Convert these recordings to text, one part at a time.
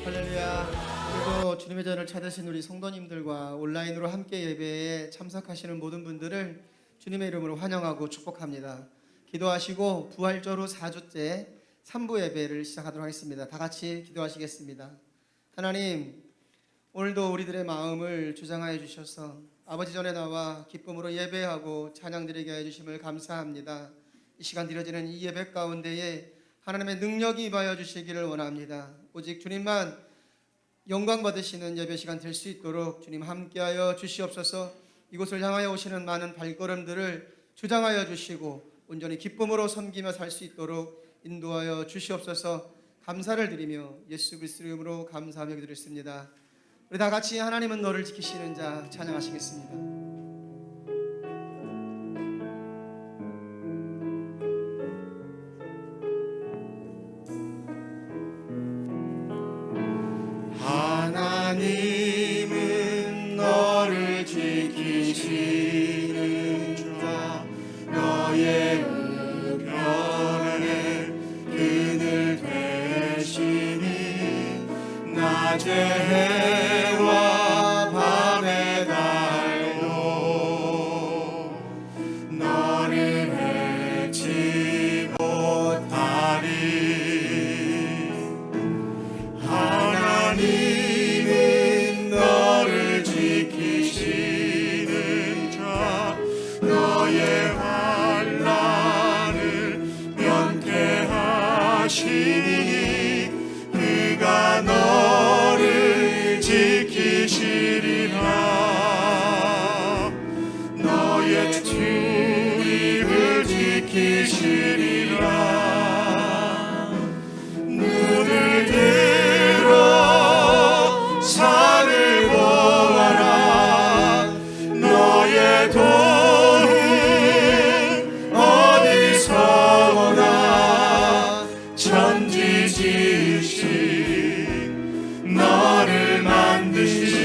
할렐루야. 그리고 주님의 전을 찾으신 우리 성도님들과 온라인으로 함께 예배에 참석하시는 모든 분들을 주님의 이름으로 환영하고 축복합니다. 기도하시고 부활절 후 4주째 3부 예배를 시작하도록 하겠습니다. 다 같이 기도하시겠습니다. 하나님, 오늘도 우리들의 마음을 주장하여 주셔서 아버지 전에 나와 기쁨으로 예배하고 찬양드리게 해 주심을 감사합니다. 이 시간 드려지는 이 예배 가운데에 하나님의 능력이 임하여 주시기를 원합니다. 오직 주님만 영광 받으시는 예배 시간 될 수 있도록 주님 함께하여 주시옵소서. 이곳을 향하여 오시는 많은 발걸음들을 주장하여 주시고 온전히 기쁨으로 섬기며 살 수 있도록 인도하여 주시옵소서. 감사를 드리며 예수 그리스도의 이름으로 감사하며 기도드렸습니다. 우리 다 같이 하나님은 너를 지키시는 자 찬양하시겠습니다. 하나님은 너를 지키시는 자, 너의 우편에 그늘 되시니 낮에 해와 밤에 달도 너를 해치 못하리. 하나님은 너를 지키시는 자, 너의 환난을 면케하시니 그가 너를 지키시리라. 너의 출입을 지키시리라. 눈을 들어 산을 보아라. 너의 도움 어디서 오나. 천지 지으신 너를 만드신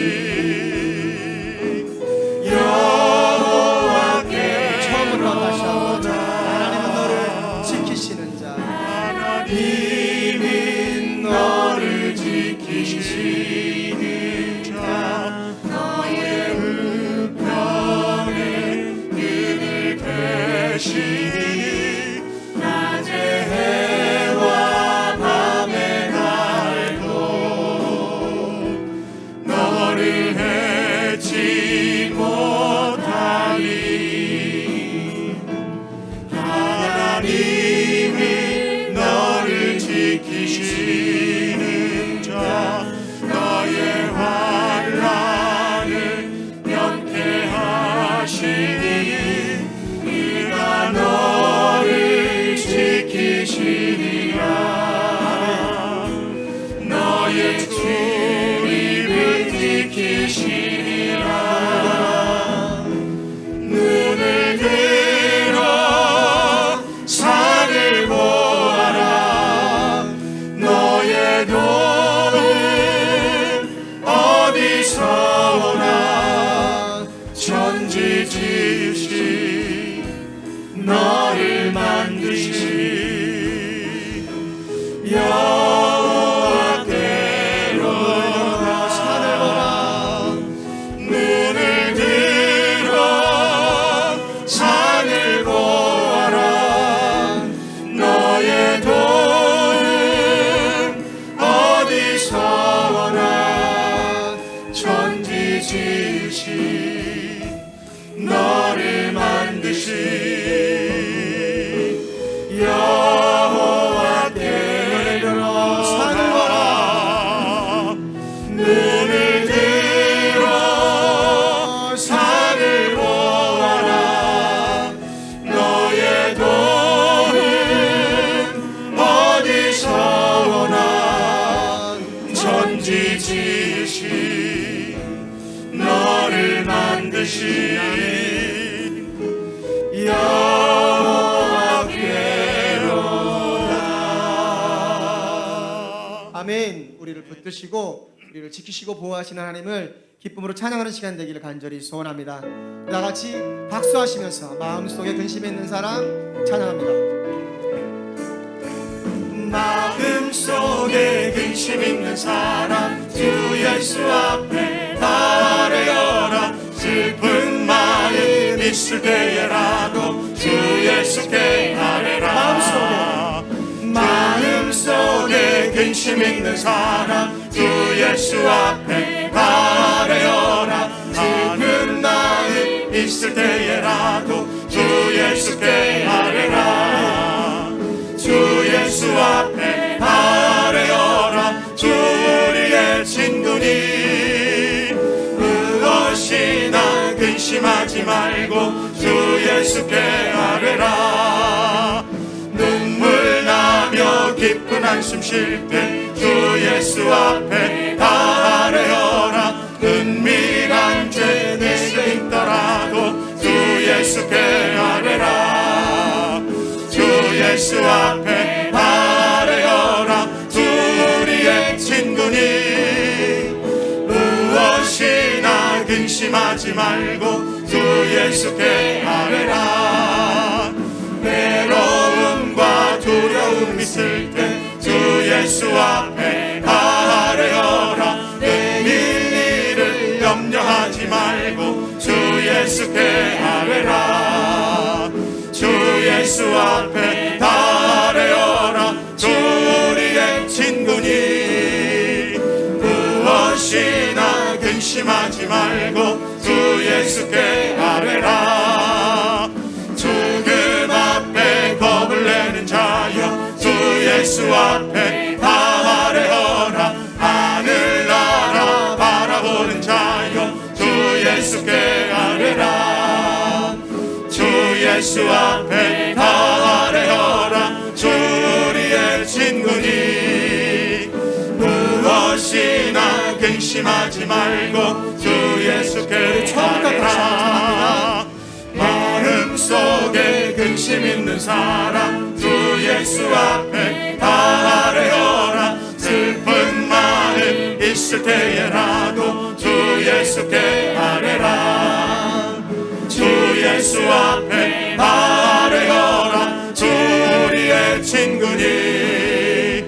여호와께 처음으로 다시 한번 하나님은 너를 지키시는 자. 하나님은 너를 지키시는 자, 너의 우편에 그늘 되시니 낮에 해와 밤에 달도 너를 해치 못하리. 하나님은 너를 지키시는 자, 너의 환난을 면케하시니 그가 너를 지키시리라. 너의 출입을 지키시리라. 눈을 들어 산을 보아라. 너의 도움 어디서 오나. 천지 지으신 너를 만드신 여호와께로 산을 보라. 눈을 들어 산을 보아라. 너의 도움 어디서 오나. 천지 지으신 너를 만드신 여호와께로 산을 보라. 눈을 들어 산을 보아라. 너의 도움 어디서 오나. 천지 지으신 너를 만드신 여호와께로다. 아멘. 우리를 붙드시고 우리를 지키시고 보호하시는 하나님을 기쁨으로 찬양하는 시간 되기를 간절히 소원합니다. 다 같이 박수하시면서 마음속에 근심이 있는 사람 찬양합니다. 마음속 속에 근심 있는 사람 주 예수 앞에 아뢰어라. 슬픈 마음 있을 때에라도 주 예수께 아뢰라. 마음속에 근심 있는 사람 주 예수 앞에 아뢰어라. 슬픈 마음 있을 때에라도 주 예수께 아뢰라. 주 예수 앞에 아뢰어라. 주 우리의 친구니 무엇이나 근심하지 말고 주 예수께 아뢰라. 눈물 나며 깊은 한숨 쉴 때 주 예수 앞에 아뢰어라. 은밀한 죄 내게 있더라도 주 예수께 아뢰라. 주 예수 앞에 아뢰어라. 주 우리의 친구니 무엇이나 근심하지 말고 주 예수께 아뢰라. 외로움과 두려움 있을 때 주 예수 앞에 아뢰어라. 내일 일을 염려하지 말고 주 예수께 아뢰라. 주 예수 앞에 아뢰어라. 주 우리의 친구니 무엇이나 근심하지 말고 주 예수께 아뢰라. 죽음 앞에 겁을 내는 자여 주 예수 앞에 아뢰어라. 하늘나라 바라보는 자여 주 예수께 아뢰라. 주 예수 앞에 아뢰어라. 주 우리의 친구니 무엇이나 근심하지 말고 주 예수께 아뢰라. 마음속에 근심 있는 사람 주 예수 앞에 아뢰어라. 슬픈 마음 있을 때에라도 주 예수께 아뢰라. 주 예수 앞에 아뢰어라. 주 우리의 친구니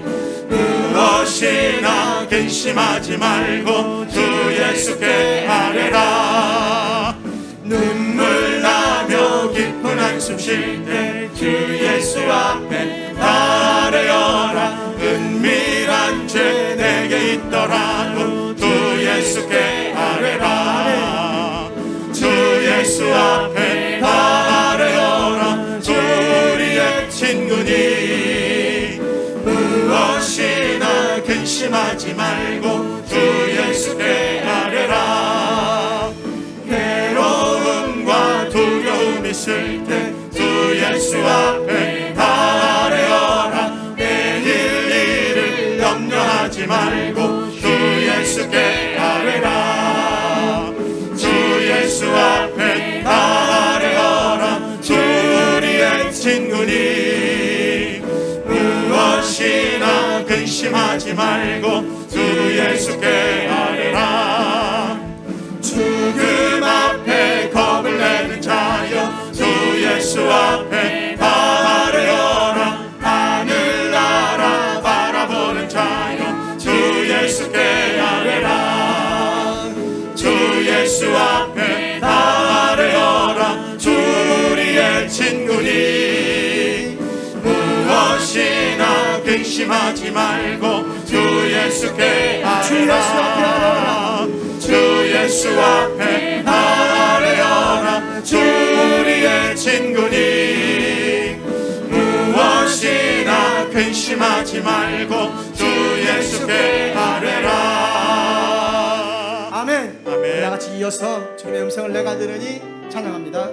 무엇이나 근심하지 말고 주 예수께 아뢰라. 눈물 나며 깊은 한숨 쉴 때 주 예수 앞에 아뢰어라. 은밀한 죄 내게 있더라도 주 예수께 아뢰라. 주 예수 앞에 아뢰어라. 주 우리의 친구니 무엇이나 근심하지 말고 주 예수께 아뢰라. 괴로움과 두려움 있을 때 주 예수 앞에 아뢰어라. 내일 일을 염려하지 말고 주 예수께 아뢰라. 주 예수 앞에 아뢰어라. 주 우리의 친구니 무엇이나 근심하지 말고 주 예수께 아뢰라. 죽음 앞에 겁을 내는 자여 주 예수 앞에 아뢰어라. 하늘나라 바라보는 자여 주 예수께 아뢰라. 주 예수 앞에 아뢰어라. 주 우리의 친구니 무엇이나 근심하지 말고 주 예수께 아뢰라. 주 예수 앞에 아뢰어라. 주 우리의 친구니 무엇이나 근심하지 말고 주 예수께 아뢰라. 아멘. 아멘. 다 같이 이어서 주님의 음성을 내가 들으니 찬양합니다.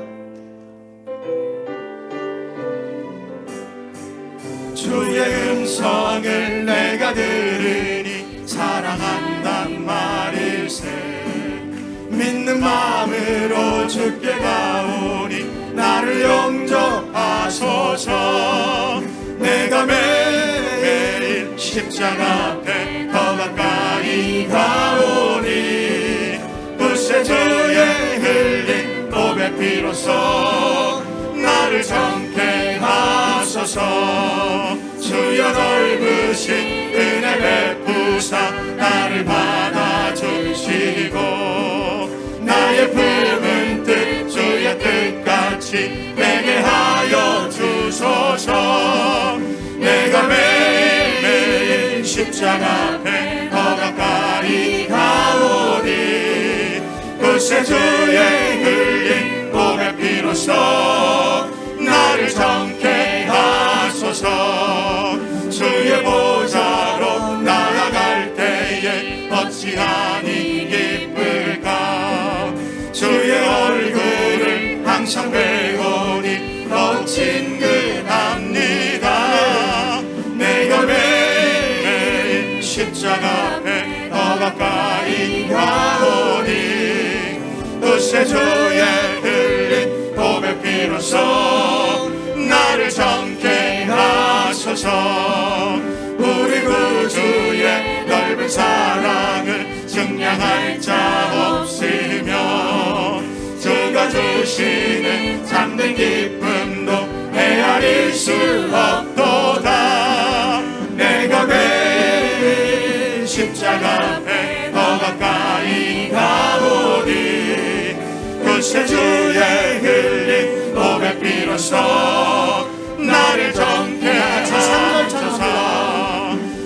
주의 음성을 내가 들으니 사랑한단 말일세. 믿는 마음으로 주께 가오니 나를 용접하소서. 내가 매일 십자가 앞에 더 가까이 가오니 구세주의 흘린 보배 피로써 나를 정케 하소서. 주 주여 넓으신 은혜 베푸사 나를 받아주시고 나의 품은 뜻 주의 뜻같이 내게 하여 주소서. 내가 매일매일 십자가 앞에 더 가까이 가오니 그새 주의 흘린 몸의 피로써 나를 정케 하소서. 주의 보좌로 나아갈 때에 어찌하니 기쁠까. 주의 얼굴을 항상 배우니 더 친근합니다. 내가 매일 십자가 앞에 더 가까이 가오니 그새 주의 흘린 몸의 피로써 나를 정케 하소서. 우리 구주의 넓은 사랑을 증량할 자 없으며 주가 주시는 참된 기쁨도 헤아릴 수 없도다. 내가 매일 십자가 앞에 더 가까이 가오니 그새 주의 흘린 몸의 피로써 나를 정케 하소서.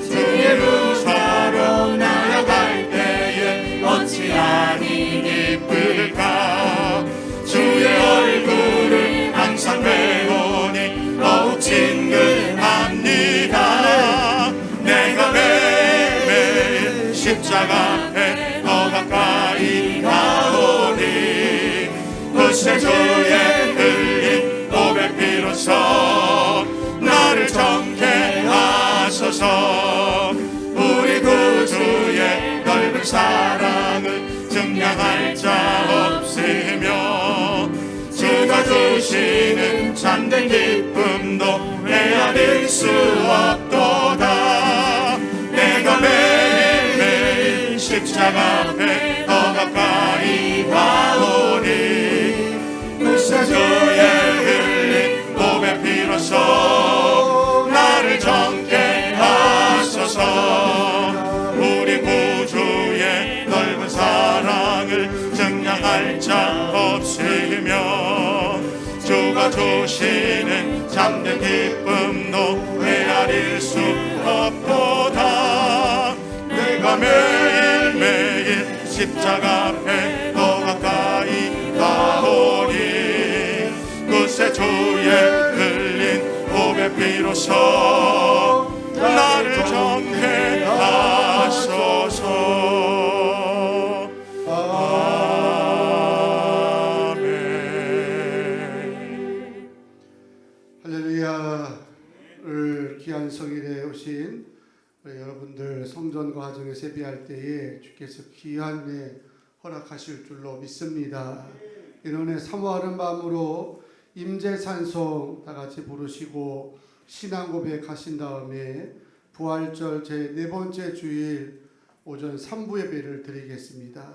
주의 보좌로 나아갈 때에 어찌하니 기쁠까. 주의 얼굴을 항상 배우니 더욱 친근합니다. 내가 매일 십자가 앞에 더 가까이 가오니 그새 주의 흘린 몸의 피로써 나를 정케 하소서. 우리 구주의 넓은 사랑을 증량할 자 없으며 주가 주시는 참된 기쁨도 헤아릴 수 없도다. 내가 매일 십자가 앞에 더 가까이 가오니 그새 주의 흘린 몸의 피로써 나를 정케 하소서. 우리 구주의 넓은 사랑을 증량할 자 없으며 주가 주시는 참된 기쁨도 헤아릴 수 없도다. 내가 매일매일 십자가 앞에 더 가까이 가오니 그새 주의 흘린 몸의 피로써 나를 정케 하소서. 할렐루야를 귀한 성일에 오신 우리 여러분들 성전과 가정에 세배할 때에 주께서 귀한 은혜 허락하실 줄로 믿습니다. 이런 은혜 사모하는 마음으로 임재산송 다 같이 부르시고 신앙 고백하신 다음에 부활절 제 4번째 주일 오전 3부 예배를 드리겠습니다.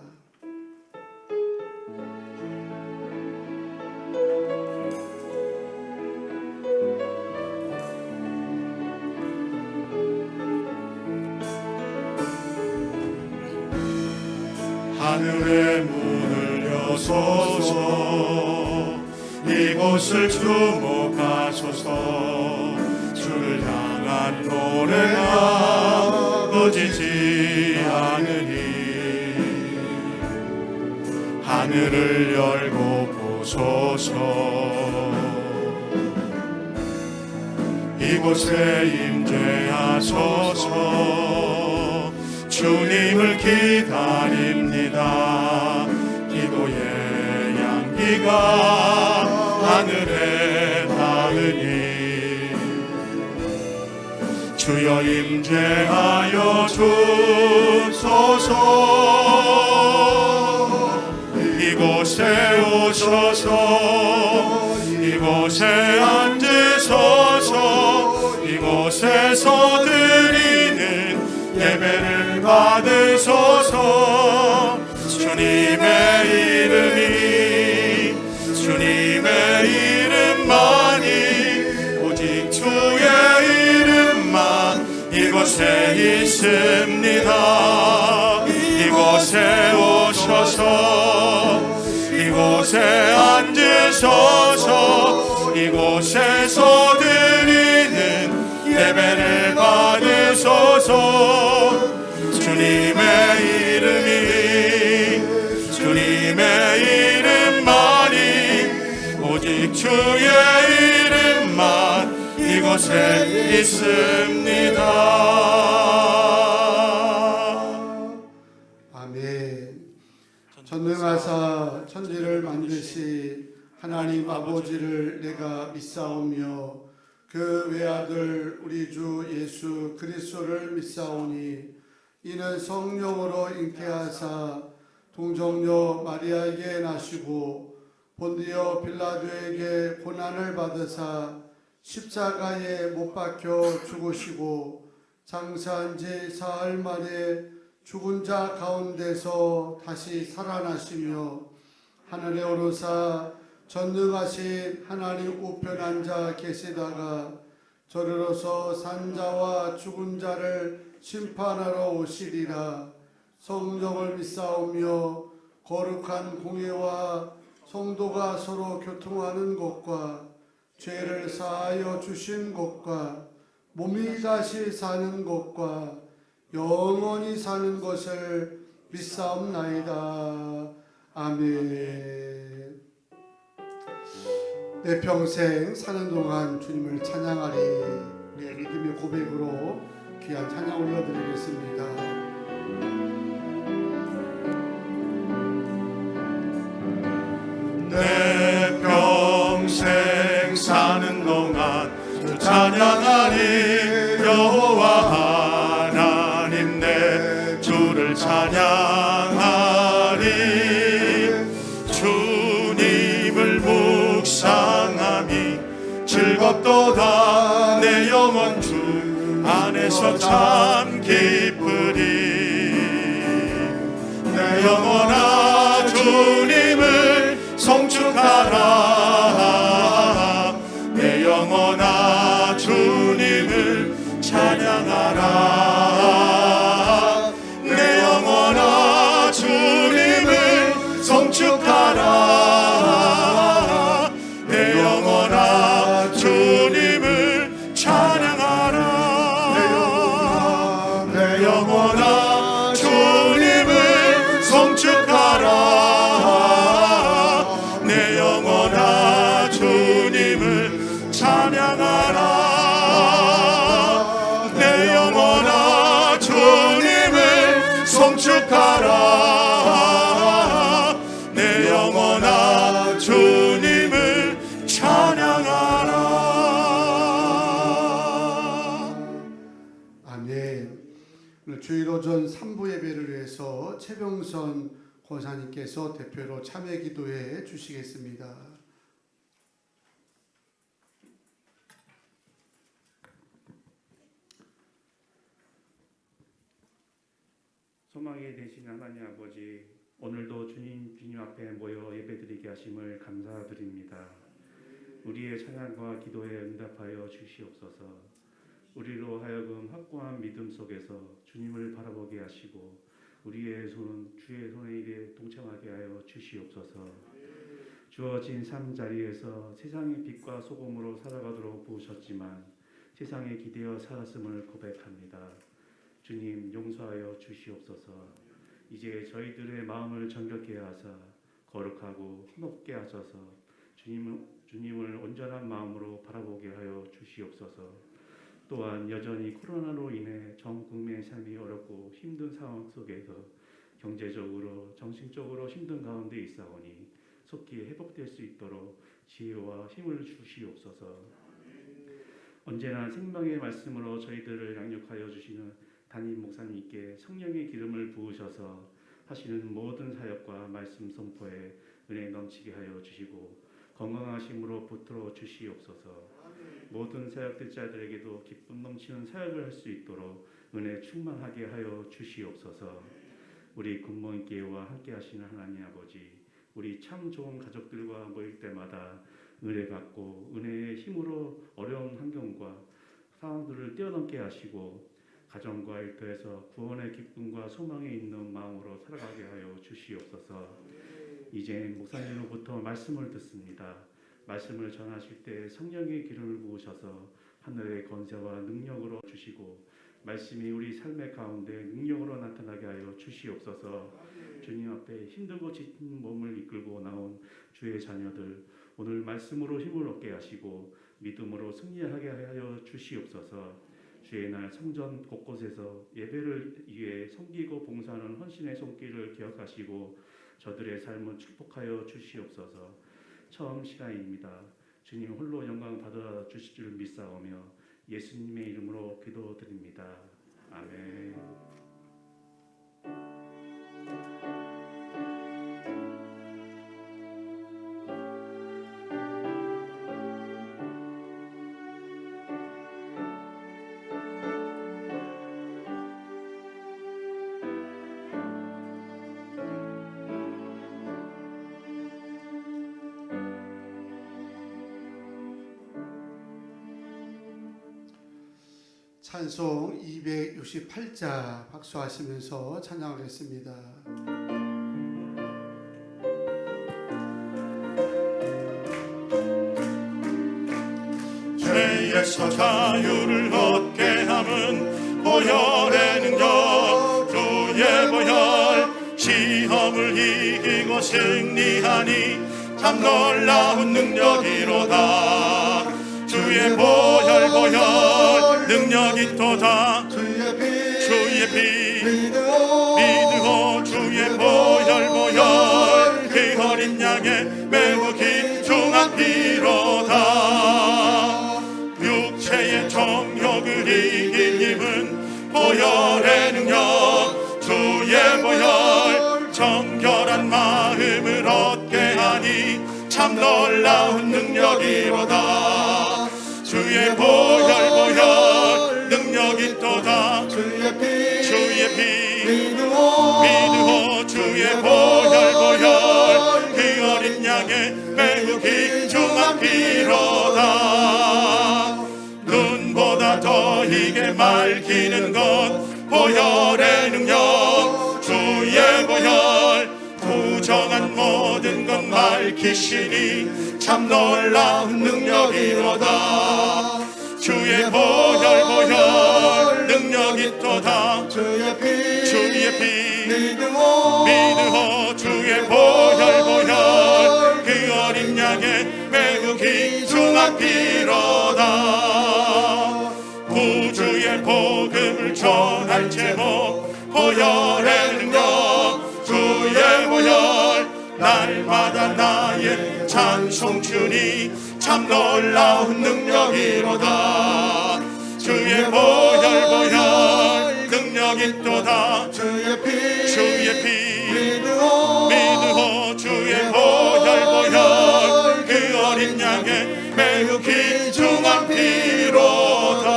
하늘의 문을 여소서. 이곳을 주목하소서. 주를 향한 노래가 꺼지지 않으니 하늘을 열고 보소서. 이곳에 임재하소서. 주님을 기다립니다. 기도의 향기가 하늘에 닿으니 주여 임재하여 주소서. 이곳에 오셔서 이곳에 앉으소서. 이곳에서 드리는 예배를 받으소서. 주님의 이름만이 오직 주의 이름만이 이곳에 있습니다. 이곳에 오셔서 이곳에 앉으셔서 이곳에서 드리는 예배를 받으소서. 주님의 이름만이 오직 주의 이름만 이곳에 있습니다. 아멘. 전능하사 천지를 만드시 하나님 아버지를 내가 믿사오며 그 외아들 우리 주 예수 그리스도를 믿사오니 이는 성령으로 잉태하사 동정녀 마리아에게 나시고 본디오 빌라도에게 고난을 받으사 십자가에 못 박혀 죽으시고 장사한 지 사흘 만에 죽은 자 가운데서 다시 살아나시며 하늘에 오르사 전능하신 하나님 우편 앉아 계시다가 저리로서 산자와 죽은 자를 심판하러 오시리라. 성령을 믿사오며 거룩한 공예와 성도가 서로 교통하는 것과 죄를 사하여 주신 것과 몸이 다시 사는 것과 영원히 사는 것을 믿사옵나이다. 아멘. 내 평생 사는 동안 주님을 찬양하리. 우리의 믿음의 고백으로 귀한 찬양 올려드리겠습니다. 내 평생 사는 동안 주 찬양하리. 여호와 하나님 내 주를 찬양하리. 주님을 묵상함이 즐겁도다. 내 영혼 주 안에서 참 기쁘리. 내 영혼아 주님을 송축하라. 내 영혼아 주님을 찬양하라. 내 영혼아 주님을 송축하라. 내 영혼아 주님을 찬양하라. 내 영혼아 주님을 송축하라. 내 영혼아 주님을 찬양하라. 내 영혼아 주님을 송축하라. 내 영혼아 주님을 찬양하라. 아멘. 오늘 주일 오전 3부 예배를 위해서 최병선 권사님께서 대표로 참여 기도해 주시겠습니다. 소망이 되신 하나님 아버지, 오늘도 주님 앞에 모여 예배드리게 하심을 감사드립니다. 우리의 찬양과 기도에 응답하여 주시옵소서. 우리로 하여금 확고한 믿음 속에서 주님을 바라보게 하시고 우리의 손 주의 손에 일에 동참하게 하여 주시옵소서. 주어진 삶 자리에서 세상의 빛과 소금으로 살아가도록 부으셨지만 세상에 기대어 살았음을 고백합니다. 주님 용서하여 주시옵소서. 이제 저희들의 마음을 정결케 하사 거룩하고 헌없게 하셔서 주님을 온전한 마음으로 바라보게 하여 주시옵소서. 또한 여전히 코로나로 인해 전 국민의 삶이 어렵고 힘든 상황 속에서 경제적으로 정신적으로 힘든 가운데 있사오니 속히 회복될 수 있도록 지혜와 힘을 주시옵소서. 언제나 생명의 말씀으로 저희들을 양육하여 주시는 담임 목사님께 성령의 기름을 부으셔서 하시는 모든 사역과 말씀 선포에 은혜 넘치게 하여 주시고 건강하심으로 붙들어 주시옵소서. 모든 사역들 자들에게도 기쁨 넘치는 사역을 할 수 있도록 은혜 충만하게 하여 주시옵소서. 우리 굿모닝교회와 함께 하시는 하나님 아버지, 우리 참 좋은 가족들과 모일 때마다 은혜 받고 은혜의 힘으로 어려운 환경과 상황들을 뛰어넘게 하시고 가정과 일터에서 구원의 기쁨과 소망이 있는 마음으로 살아가게 하여 주시옵소서. 이제 목사님으로부터 말씀을 듣습니다. 말씀을 전하실 때 성령의 기름을 부으셔서 하늘의 권세와 능력으로 주시고 말씀이 우리 삶의 가운데 능력으로 나타나게 하여 주시옵소서. 주님 앞에 힘들고 지친 몸을 이끌고 나온 주의 자녀들 오늘 말씀으로 힘을 얻게 하시고 믿음으로 승리하게 하여 주시옵소서. 주의 날 성전 곳곳에서 예배를 위해 섬기고 봉사하는 헌신의 손길을 기억하시고 저들의 삶을 축복하여 주시옵소서. 처음 시간입니다. 주님 홀로 영광 받아 주실 줄 믿사오며 예수님의 이름으로 기도드립니다. 아멘. 찬송 268자 박수하시면서 찬양하겠습니다. 죄에서 자유를 얻게 함은 보혈의 능력 주의 보혈 시험을 이기고 승리하니 참 놀라운 능력이로다. 주의 보혈 능력이도다. 주의 피 믿으오 주의 보혈 그 어린 양의 매우 귀중한 피로다. 육체의 정욕을 이긴 힘은 보혈의 능력 주의 보혈 정결한 마음을 얻게 하니 참 놀라운 능력이로다. 주의 보혈 능력이도다. 주의 피 믿으오 주의 보혈 그 어린 양의 매우 귀중한 피로다. 눈보다 더 이게 맑히는 것 보혈의 능력 주의 보혈 부정한 모든 것 맑히시니 참 놀라운 능력이로다. 주의 보혈 능력이도다. 주의 피 믿으오 주의 보혈 그 어린 양의 매우 귀중한 피로다. 구주의 복음을 전할 제목 보혈의 능력 주의 보혈 날마다 나의 찬송 주니 참 놀라운 능력이로다. 주의 보혈 능력이도다. 주의 피 믿으오 주의 보혈 그 어린 양의 매우 귀중한 피로다.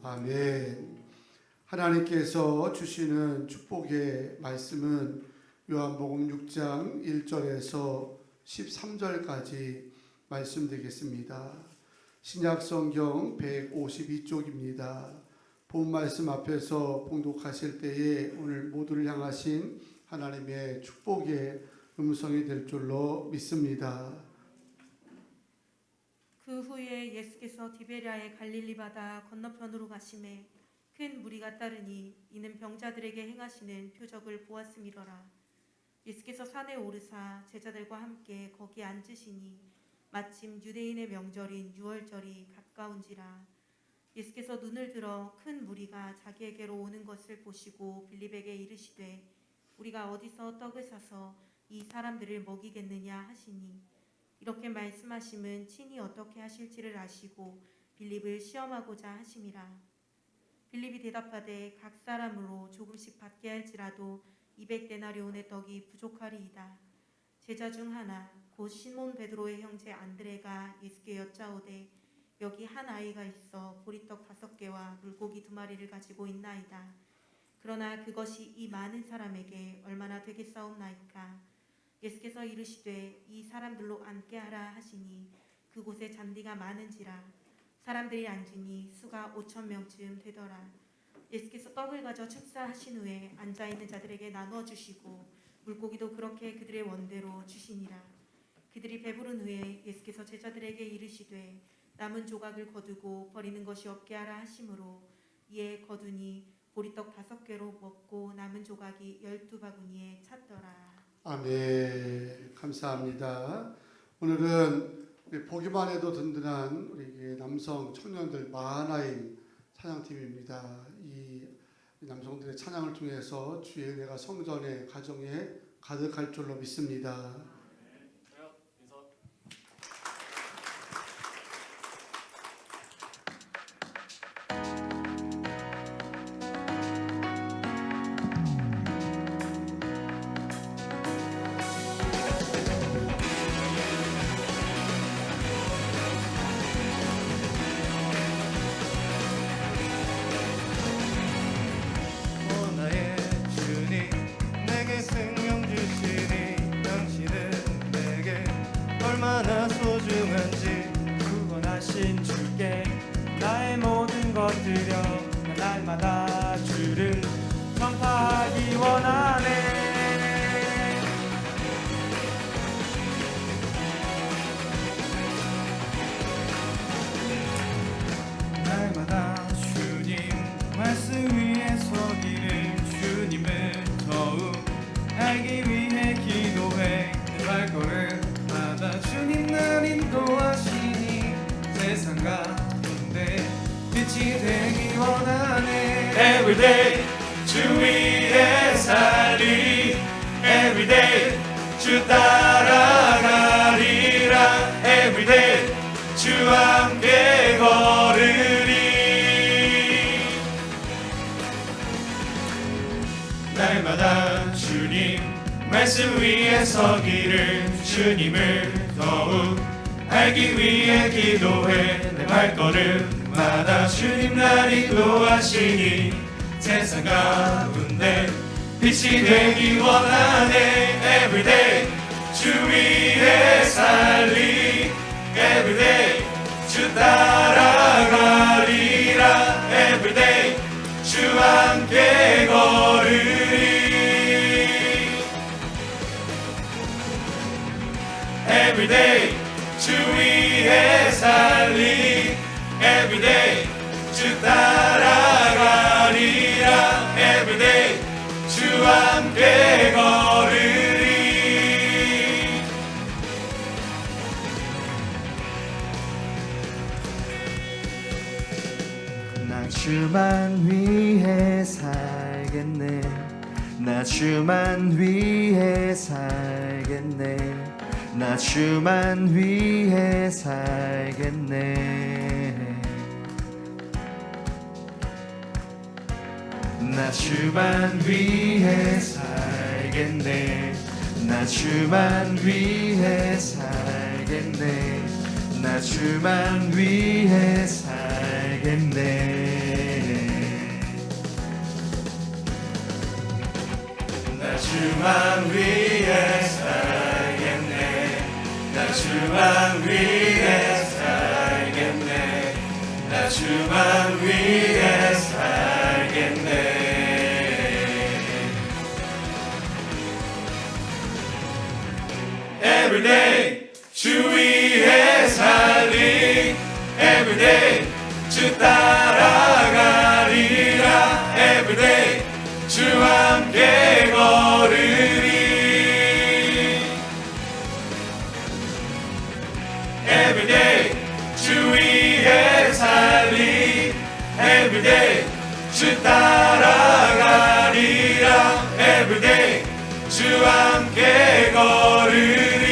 아멘. 하나님께서 주시는 축복의 말씀은 요한복음 6장 1절에서 13절까지 말씀드리겠습니다. 신약성경 152쪽입니다. 본 말씀 앞에서 봉독하실 때에 오늘 모두를 향하신 하나님의 축복의 음성이 될 줄로 믿습니다. 그 후에 예수께서 디베랴의 갈릴리 바다 건너편으로 가심에 큰 무리가 따르니 이는 병자들에게 행하시는 표적을 보았음이로라. 예수께서 산에 오르사 제자들과 함께 거기 앉으시니 마침 유대인의 명절인 유월절이 가까운지라. 예수께서 눈을 들어 큰 무리가 자기에게로 오는 것을 보시고 빌립에게 이르시되 우리가 어디서 떡을 사서 이 사람들을 먹이겠느냐 하시니 이렇게 말씀하심은 친히 어떻게 하실지를 아시고 빌립을 시험하고자 하심이라. 빌립이 대답하되 각 사람으로 조금씩 받게 할지라도 200데나리온의 떡이 부족하리이다. 제자 중 하나 곧 시몬 베드로의 형제 안드레가 예수께 여짜오되 여기 한 아이가 있어 보리떡 5개와 물고기 2마리를 가지고 있나이다. 그러나 그것이 이 많은 사람에게 얼마나 되겠사옵나이까. 예수께서 이르시되 이 사람들로 앉게 하라 하시니 그곳에 잔디가 많은지라. 사람들이 앉으니 수가 5,000명쯤 되더라. 예수께서 떡을 가져 축사하신 후에 앉아있는 자들에게 나누어 주시고 물고기도 그렇게 그들의 원대로 주시니라. 그들이 배부른 후에 예수께서 제자들에게 이르시되 남은 조각을 거두고 버리는 것이 없게 하라 하심으로 이에 거두니 보리떡 5개로 먹고 남은 조각이 12바구니에 찼더라. 아멘. 감사합니다. 오늘은 우리 보기만 해도 든든한 우리 남성 청년들 마하나임 찬양팀입니다. 이 남성들의 찬양을 통해서 주의 은혜가 성전의 가정에 가득할 줄로 믿습니다. 나의 주님 내게 생명 주시니 당신은 내게 얼마나 소중한지 구원하신 주께 나의 모든 것 드려 날마다 주를 전파하기 원하네. 날마다 주님 말씀 위에 서기를 주님을 더욱 알기 위해 기도해 내 발걸음마다 주님 날 인도하시니 세상 가운데 빛이 되기 원하네. Everyday 주 위에 살리 Everyday 주 따라가리라 Everyday 주와 함께 걸으리. 날마다 주님 말씀 위에 서기를 주님을 더욱 알기 위해 기도해 내 발걸음마다 주님 날 인도하시니 세상 가운데 빛이 되기 원하네. Everyday 주 위에 살리 Everyday 주 따라가리라 Everyday 주와 함께 걸으리. Everyday 주 위에 살리 Everyday 주 따라가리라 Everyday 주와 함께 걸으리. 나 주만 위해 살겠네. 나 주만 위해 살겠네. 나 주만 위해 살겠네. 나 주만 위해 살겠네. 나 주만 위해 살겠네. 나 주만 위해 살겠네. 나 주만 위해 살겠네. 나 주만 위해 살겠네. 나 주만 위해 살겠네. Everyday 주 위해 살리 Everyday 주 따라가리라 Everyday 주와 함께 걸으리. Everyday 주 위해 살리 Everyday 주 따라가리라 Everyday 주와 함께 걸으리.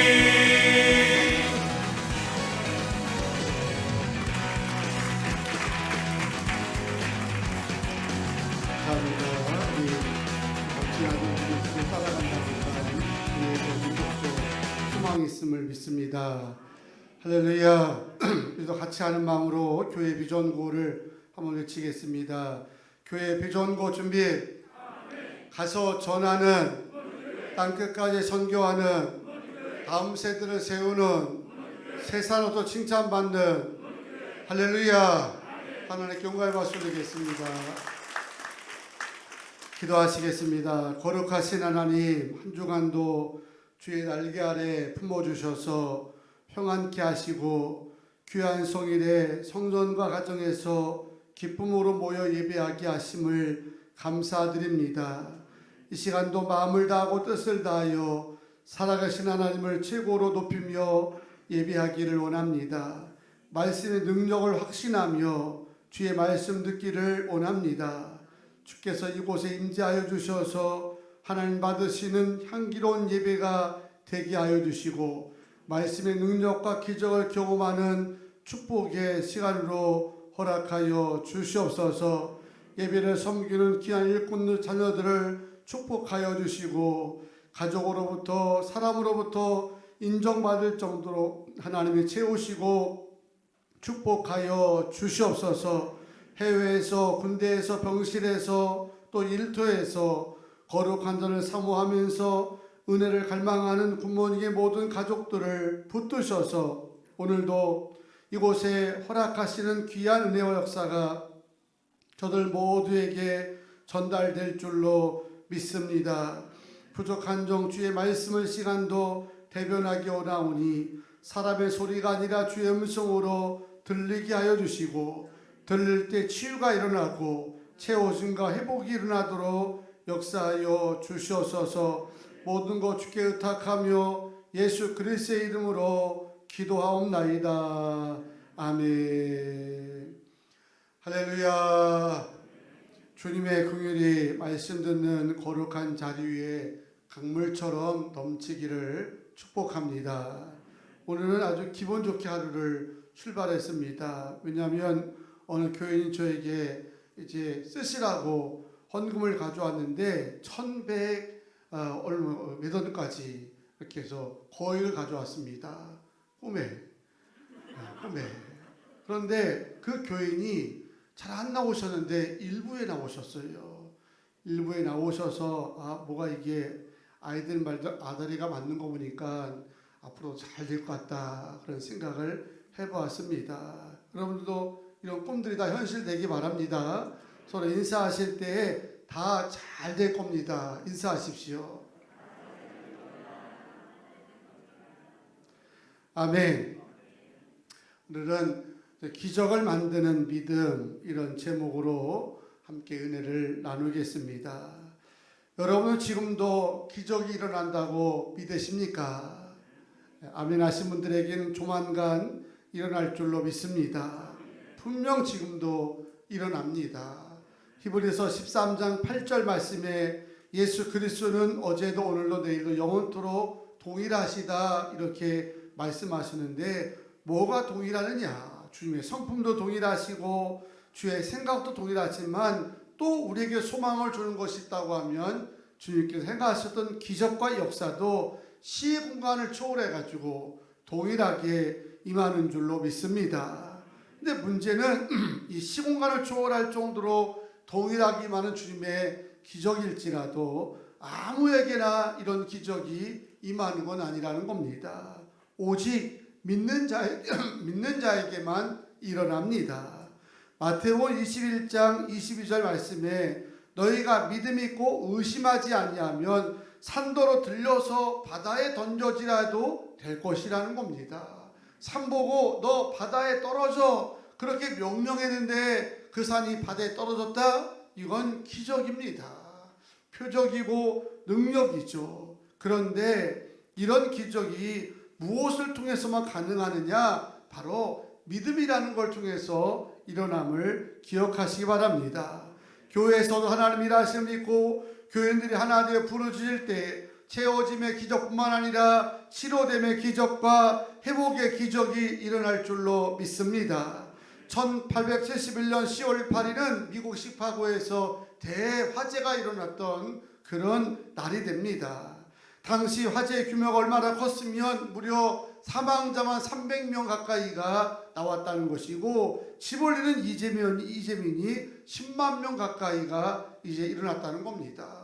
감사합니다. 우리 지나는 주님을 따라간다는 우리의 민족적 소망이 있음을 믿습니다. 할렐루야. 우리도 같이 하는 마음으로 교회 비전고를 한번 외치겠습니다. 교회 비전고 준비. 가서 전하는, 땅끝까지 선교하는, 다음 세대를 세우는, 세상으로부터 칭찬받는 할렐루야. 하나님께 영광의 박수 드리겠습니다. 기도하시겠습니다. 거룩하신 하나님, 한 주간도 주의 날개 아래 품어주셔서 평안케 하시고 귀한 성일에 성전과 가정에서 기쁨으로 모여 예배하게 하심을 감사드립니다. 이 시간도 마음을 다하고 뜻을 다하여 살아가신 하나님을 최고로 높이며 예배하기를 원합니다. 말씀의 능력을 확신하며 주의 말씀 듣기를 원합니다. 주께서 이곳에 임재하여 주셔서 하나님 받으시는 향기로운 예배가 되게 하여 주시고 말씀의 능력과 기적을 경험하는 축복의 시간으로 허락하여 주시옵소서. 예배를 섬기는 귀한 일꾼 자녀들을 축복하여 주시고 가족으로부터 사람으로부터 인정받을 정도로 하나님이 채우시고 축복하여 주시옵소서. 해외에서 군대에서 병실에서 또 일터에서 거룩한 자를 사모하면서 은혜를 갈망하는 부모님의 모든 가족들을 붙드셔서 오늘도 이곳에 허락하시는 귀한 은혜와 역사가 저들 모두에게 전달될 줄로 믿습니다. 부족한 종 주의 말씀을 시간도 대변하기 원하오니 사람의 소리가 아니라 주의 음성으로 들리게 하여 주시고 들릴 때 치유가 일어나고 채워짐과 회복이 일어나도록 역사하여 주시옵소서. 모든 것 주께 의탁하며 예수 그리스도의 이름으로 기도하옵나이다. 아멘. 할렐루야. 주님의 긍휼이 말씀 듣는 거룩한 자리 위에 강물처럼 넘치기를 축복합니다. 오늘은 아주 기분 좋게 하루를 출발했습니다. 왜냐하면 어느 교인이 저에게 이제 쓰시라고 헌금을 가져왔는데 1,100 몇 원까지 이렇게 해서 거액을 가져왔습니다. 꿈에. 그런데 그 교인이 잘 안 나오셨는데 일부에 나오셨어요. 일부에 나오셔서 뭐가 이게 아이들 말도 아다리가 맞는 거 보니까 앞으로 잘 될 것 같다 그런 생각을 해보았습니다. 여러분들도 이런 꿈들이 다 현실되기 바랍니다. 서로 인사하실 때에 다 잘 될 겁니다. 인사하십시오. 아멘. 오늘은 기적을 만드는 믿음 이런 제목으로 함께 은혜를 나누겠습니다. 여러분은 지금도 기적이 일어난다고 믿으십니까? 아멘 하신 분들에게는 조만간 일어날 줄로 믿습니다. 분명 지금도 일어납니다. 히브리서 13장 8절 말씀에 예수 그리스도는 어제도 오늘도 내일도 영원토록 동일하시다 이렇게 말씀하시는데 뭐가 동일하느냐? 주님의 성품도 동일하시고 주의 생각도 동일하지만 또 우리에게 소망을 주는 것이 있다고 하면 주님께서 행하셨던 기적과 역사도 시의 공간을 초월해 가지고 동일하게 임하는 줄로 믿습니다. 근데 문제는 이 시공간을 초월할 정도로 동일하게 임하는 주님의 기적일지라도 아무에게나 이런 기적이 임하는 건 아니라는 겁니다. 오직 믿는 자에게만 일어납니다. 마태복음 21장 22절 말씀에 너희가 믿음 있고 의심하지 아니하면 산더러 들려서 바다에 던져지라도 될 것이라는 겁니다. 산 보고 너 바다에 떨어져 그렇게 명령했는데 그 산이 바다에 떨어졌다? 이건 기적입니다. 표적이고 능력이죠. 그런데 이런 기적이 무엇을 통해서만 가능하느냐? 바로 믿음이라는 걸 통해서 일어남을 기억하시기 바랍니다. 교회에서도 하나님 일하심을 믿고 교인들이 하나 되어 부르짖을 때 채워짐의 기적뿐만 아니라 치료됨의 기적과 회복의 기적이 일어날 줄로 믿습니다. 1871년 10월 8일은 미국 시카고에서 대화재가 일어났던 그런 날이 됩니다. 당시 화재의 규모가 얼마나 컸으면 무려 사망자만 300명 가까이가 나왔다는 것이고 10월에는 이재민이 10만 명 가까이가 이제 일어났다는 겁니다.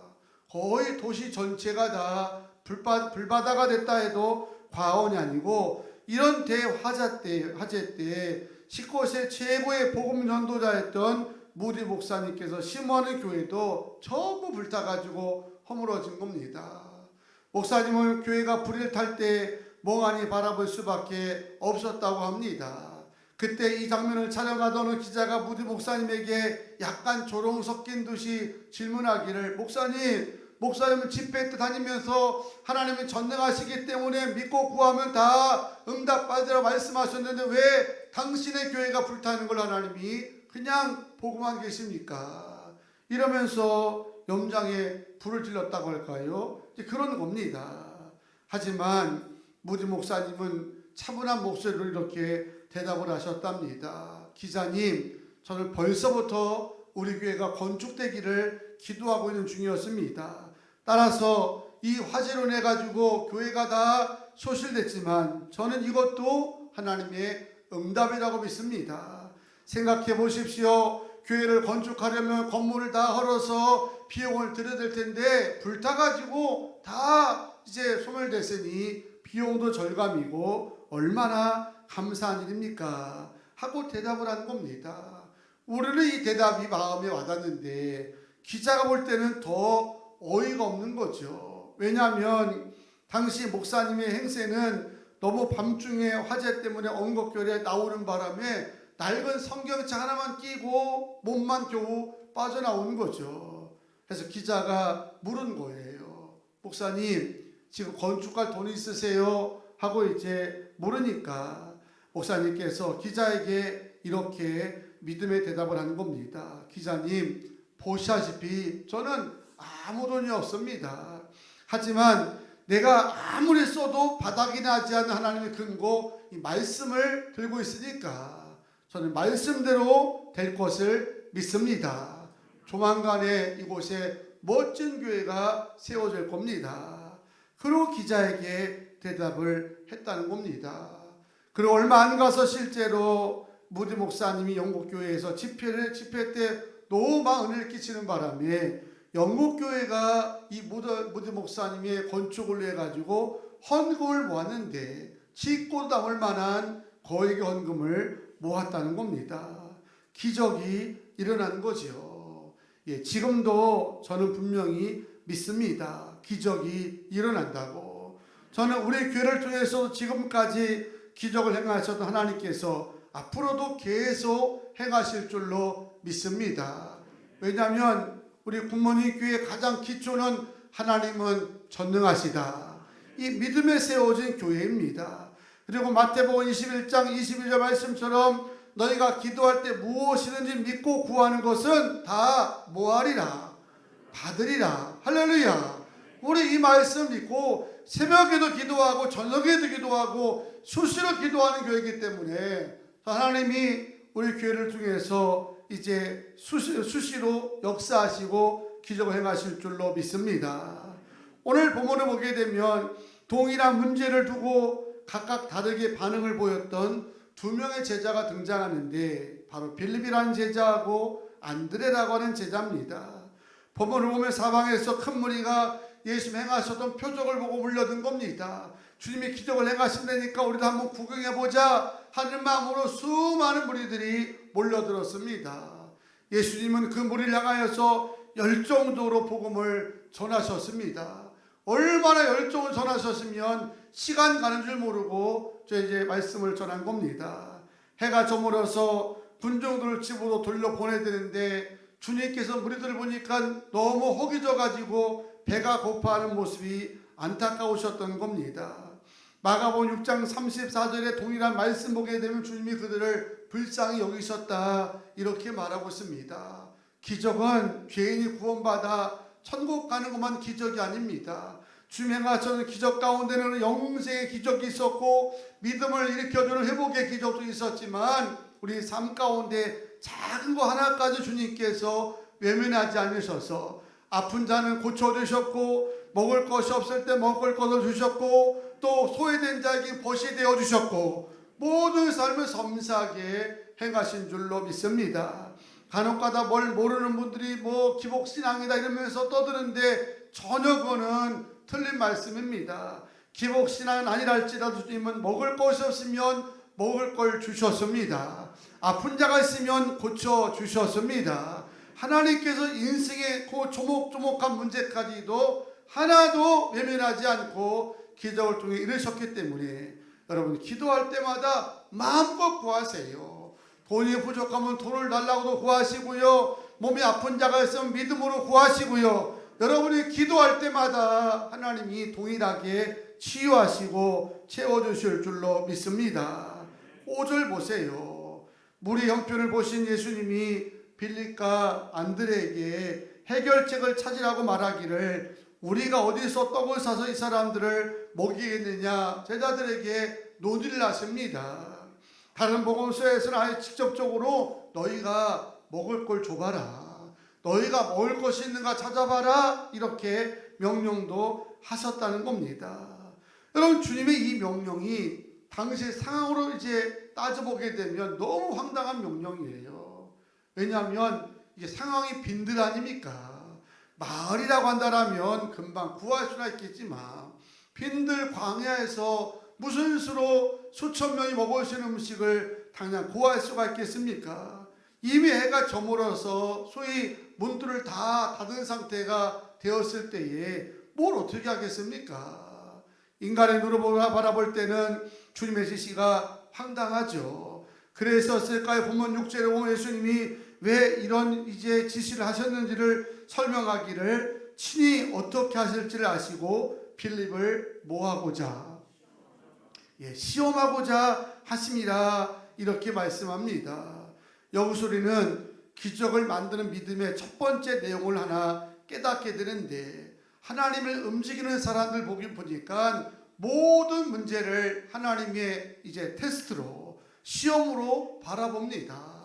거의 도시 전체가 다 불바다가 됐다 해도 과언이 아니고 이런 대화재 때 10곳의 최고의 복음 전도자였던 무디 목사님께서 심호하는 교회도 전부 불타가지고 허물어진 겁니다. 목사님은 교회가 불을 탈 때 멍하니 바라볼 수밖에 없었다고 합니다. 그때 이 장면을 촬영하던 어느 기자가 무디 목사님에게 약간 조롱 섞인 듯이 질문하기를, 목사님은 집회 때 다니면서 하나님이 전능하시기 때문에 믿고 구하면 다 응답받으라 말씀하셨는데 왜 당신의 교회가 불타는 걸 하나님이 그냥 보고만 계십니까? 이러면서 염장에 불을 질렀다고 할까요? 그런 겁니다. 하지만 무디 목사님은 차분한 목소리로 이렇게 대답을 하셨답니다. 기자님, 저는 벌써부터 우리 교회가 건축되기를 기도하고 있는 중이었습니다. 따라서 이 화재로 인해 가지고 교회가 다 소실됐지만 저는 이것도 하나님의 응답이라고 믿습니다. 생각해 보십시오. 교회를 건축하려면 건물을 다 헐어서 비용을 들여야 될 텐데 불타가지고 다 이제 소멸됐으니 비용도 절감이고 얼마나 감사한 일입니까? 하고 대답을 한 겁니다. 우리는 이 대답이 마음에 와닿는데 기자가 볼 때는 더 어이가 없는 거죠. 왜냐하면 당시 목사님의 행세는 너무 밤중에 화재 때문에 언곡결에 나오는 바람에 낡은 성경책 하나만 끼고 몸만 겨우 빠져나오는 거죠. 그래서 기자가 물은 거예요. 목사님, 지금 건축할 돈이 있으세요? 하고 이제 물으니까 목사님께서 기자에게 이렇게 믿음의 대답을 하는 겁니다. 기자님, 보시다시피 저는 아무 돈이 없습니다. 하지만 내가 아무리 써도 바닥이 나지 않는 하나님의 근거, 이 말씀을 들고 있으니까 저는 말씀대로 될 것을 믿습니다. 조만간에 이곳에 멋진 교회가 세워질 겁니다. 그리고 기자에게 대답을 했다는 겁니다. 그리고 얼마 안 가서 실제로 무디 목사님이 영국 교회에서 집회 때 너무 많은 은혜를 끼치는 바람에 영국 교회가 이 무디 목사님의 건축을 위해 가지고 헌금을 모았는데 짓고 담을 만한 거액의 헌금을 모았다는 겁니다. 기적이 일어난 거죠. 예, 지금도 저는 분명히 믿습니다. 기적이 일어난다고. 저는 우리 교회를 통해서 지금까지 기적을 행하셨던 하나님께서 앞으로도 계속 행하실 줄로 믿습니다. 왜냐하면 우리 굿모닝 교회의 가장 기초는 하나님은 전능하시다. 이 믿음에 세워진 교회입니다. 그리고 마태복음 21장 22절 말씀처럼 너희가 기도할 때 무엇이든지 믿고 구하는 것은 다 뭐하리라? 받으리라. 할렐루야. 우리 이 말씀 믿고 새벽에도 기도하고 저녁에도 기도하고 수시로 기도하는 교회이기 때문에 하나님이 우리 교회를 통해서 이제 수시로 역사하시고 기적을 행하실 줄로 믿습니다. 오늘 본문을 보게 되면 동일한 문제를 두고 각각 다르게 반응을 보였던 두 명의 제자가 등장하는데 바로 빌립이라는 제자하고 안드레라고 하는 제자입니다. 본문을 보면 사방에서 큰 무리가 예수님 행하셨던 표적을 보고 몰려든 겁니다. 주님이 기적을 행하신다니까 우리도 한번 구경해보자 하는 마음으로 수많은 무리들이 몰려들었습니다. 예수님은 그 무리를 향하여서 열정적으로 복음을 전하셨습니다. 얼마나 열정을 전하셨으면 시간 가는 줄 모르고 이제 말씀을 전한 겁니다. 해가 저물어서 군중들을 집으로 돌려보내드는데 주님께서 무리들을 보니까 너무 허기져가지고 배가 고파하는 모습이 안타까우셨던 겁니다. 마가복음 6장 34절에 동일한 말씀 보게 되면 주님이 그들을 불쌍히 여기셨다 이렇게 말하고 있습니다. 기적은 죄인이 구원받아 천국 가는 것만 기적이 아닙니다. 주님 행하시는 기적 가운데는 영생의 기적이 있었고 믿음을 일으켜주는 회복의 기적도 있었지만 우리 삶 가운데 작은 거 하나까지 주님께서 외면하지 않으셔서 아픈 자는 고쳐주셨고 먹을 것이 없을 때 먹을 것을 주셨고 또 소외된 자에게 벗이 되어주셨고 모든 삶을 섬세하게 행하신 줄로 믿습니다. 간혹가다 뭘 모르는 분들이 뭐 기복신앙이다 이러면서 떠드는데 전혀 그거는 틀린 말씀입니다. 기복신앙은 아니랄지라도 주님은 먹을 것이 없으면 먹을 걸 주셨습니다. 아픈 자가 있으면 고쳐 주셨습니다. 하나님께서 인생의 그 조목조목한 문제까지도 하나도 외면하지 않고 기적을 통해 이루셨기 때문에 여러분 기도할 때마다 마음껏 구하세요. 돈이 부족하면 돈을 달라고도 구하시고요. 몸이 아픈 자가 있으면 믿음으로 구하시고요. 여러분이 기도할 때마다 하나님이 동일하게 치유하시고 채워주실 줄로 믿습니다. 5절 보세요. 물의 형편을 보신 예수님이 빌립과 안드레에게 해결책을 찾으라고 말하기를 우리가 어디서 떡을 사서 이 사람들을 먹이겠느냐 제자들에게 논의를 하십니다. 다른 복음서에서는 아예 직접적으로 너희가 먹을 걸 줘봐라. 너희가 먹을 것이 있는가 찾아봐라. 이렇게 명령도 하셨다는 겁니다. 여러분 주님의 이 명령이 당시 상황으로 이제 따져보게 되면 너무 황당한 명령이에요. 왜냐하면 이게 상황이 빈들 아닙니까? 마을이라고 한다면 금방 구할 수나 있겠지만 빈들 광야에서 무슨 수로 수천 명이 먹을 수 있는 음식을 당장 구할 수가 있겠습니까? 이미 해가 저물어서 소위 문들을 다 닫은 상태가 되었을 때에 뭘 어떻게 하겠습니까? 인간의 눈으로 바라볼 때는 주님의 지시가 황당하죠. 그랬었을까요? 본문 6절에 보면 예수님이 왜 이런 이제 지시를 하셨는지를 설명하기를 친히 어떻게 하실지를 아시고 빌립을 뭐하고자 시험하고자 하심이라 이렇게 말씀합니다. 여기서 우리는 기적을 만드는 믿음의 첫 번째 내용을 하나 깨닫게 되는데 하나님을 움직이는 사람들 보니까 모든 문제를 하나님의 이제 테스트로 시험으로 바라봅니다.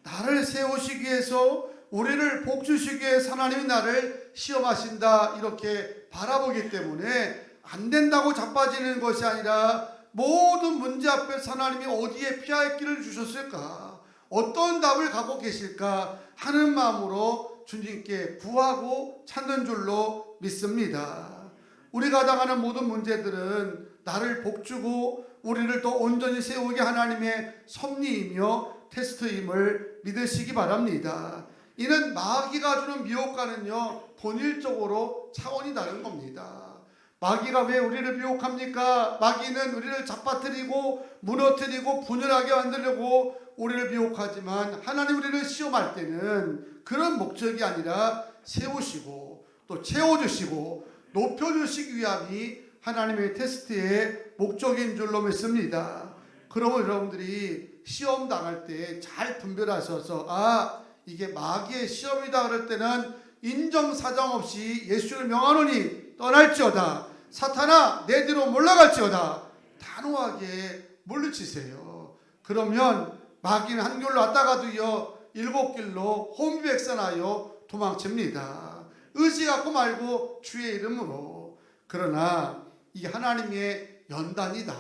나를 세우시기 위해서 우리를 복 주시기 위해서 하나님이 나를 시험하신다 이렇게 바라보기 때문에 안 된다고 자빠지는 것이 아니라 모든 문제 앞에서 하나님이 어디에 피할 길을 주셨을까 어떤 답을 갖고 계실까 하는 마음으로 주님께 구하고 찾는 줄로 믿습니다. 우리가 당하는 모든 문제들은 나를 복주고 우리를 더 온전히 세우게 하나님의 섭리이며 테스트임을 믿으시기 바랍니다. 이는 마귀가 주는 미혹과는요 본질적으로 차원이 다른 겁니다. 마귀가 왜 우리를 미혹합니까? 마귀는 우리를 잡아뜨리고 무너뜨리고 분열하게 만들려고 우리를 미혹하지만 하나님 우리를 시험할 때는 그런 목적이 아니라 세우시고 또 채워주시고 높여주시기 위함이 하나님의 테스트의 목적인 줄로 믿습니다. 그러면 여러분들이 시험 당할 때 잘 분별하셔서 이게 마귀의 시험이다 그럴 때는 인정사정 없이 예수를 명하노니 떠날지어다 사탄아 내 뒤로 물러갈지어다 단호하게 물리치세요. 그러면 마귀는 한 길로 왔다가도요 7길로 혼비백산하여 도망칩니다. 의지 갖고 말고 주의 이름으로. 그러나 이게 하나님의 연단이다.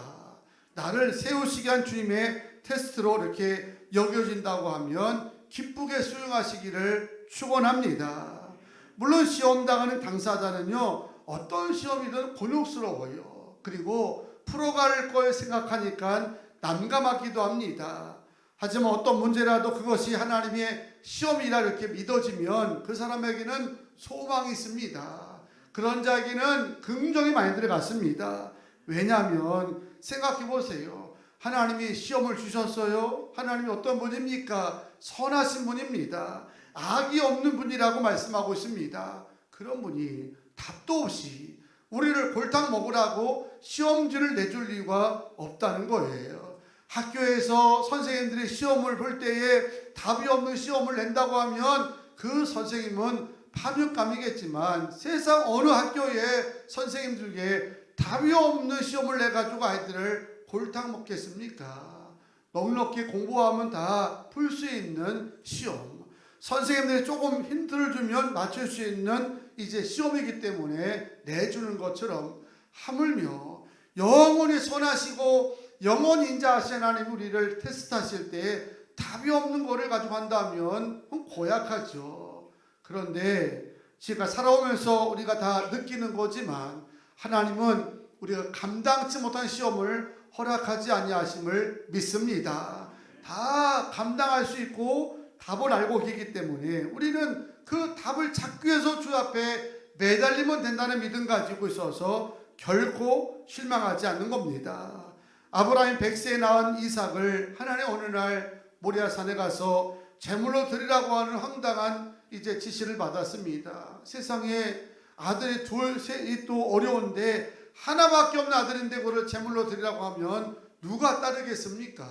나를 세우시기 위한 주님의 테스트로 이렇게 여겨진다고 하면 기쁘게 수용하시기를 축원합니다. 물론 시험 당하는 당사자는요 어떤 시험이든 곤욕스러워요. 그리고 풀어갈 걸 생각하니까 난감하기도 합니다. 하지만 어떤 문제라도 그것이 하나님의 시험이라 이렇게 믿어지면 그 사람에게는 소망이 있습니다. 그런 자에게는 긍정이 많이 들어갔습니다. 왜냐하면 생각해 보세요. 하나님이 시험을 주셨어요. 하나님이 어떤 분입니까? 선하신 분입니다. 악이 없는 분이라고 말씀하고 있습니다. 그런 분이 답도 없이 우리를 골탕 먹으라고 시험지를 내줄 이유가 없다는 거예요. 학교에서 선생님들이 시험을 볼 때에 답이 없는 시험을 낸다고 하면 그 선생님은 파멸감이겠지만 세상 어느 학교에 선생님들에게 답이 없는 시험을 내가지고 아이들을 골탕 먹겠습니까? 넉넉히 공부하면 다 풀 수 있는 시험. 선생님들이 조금 힌트를 주면 맞출 수 있는 이제 시험이기 때문에 내주는 것처럼 하물며 영원히 선하시고 영원히 인자하신 하나님 우리를 테스트하실 때 답이 없는 거를 가지고 한다면 고약하죠. 그런데 지금 살아오면서 우리가 다 느끼는 거지만 하나님은 우리가 감당치 못한 시험을 허락하지 아니하심을 믿습니다. 다 감당할 수 있고 답을 알고 계시기 때문에 우리는 그 답을 찾기 위해서 주 앞에 매달리면 된다는 믿음 가지고 있어서 결코 실망하지 않는 겁니다. 아브라함이 100세에 낳은 이삭을 하나님 어느 날 모리아산에 가서 제물로 드리라고 하는 황당한 이제 지시를 받았습니다. 세상에 아들이 둘, 셋이 또 어려운데 하나밖에 없는 아들인데 그걸 제물로 드리라고 하면 누가 따르겠습니까?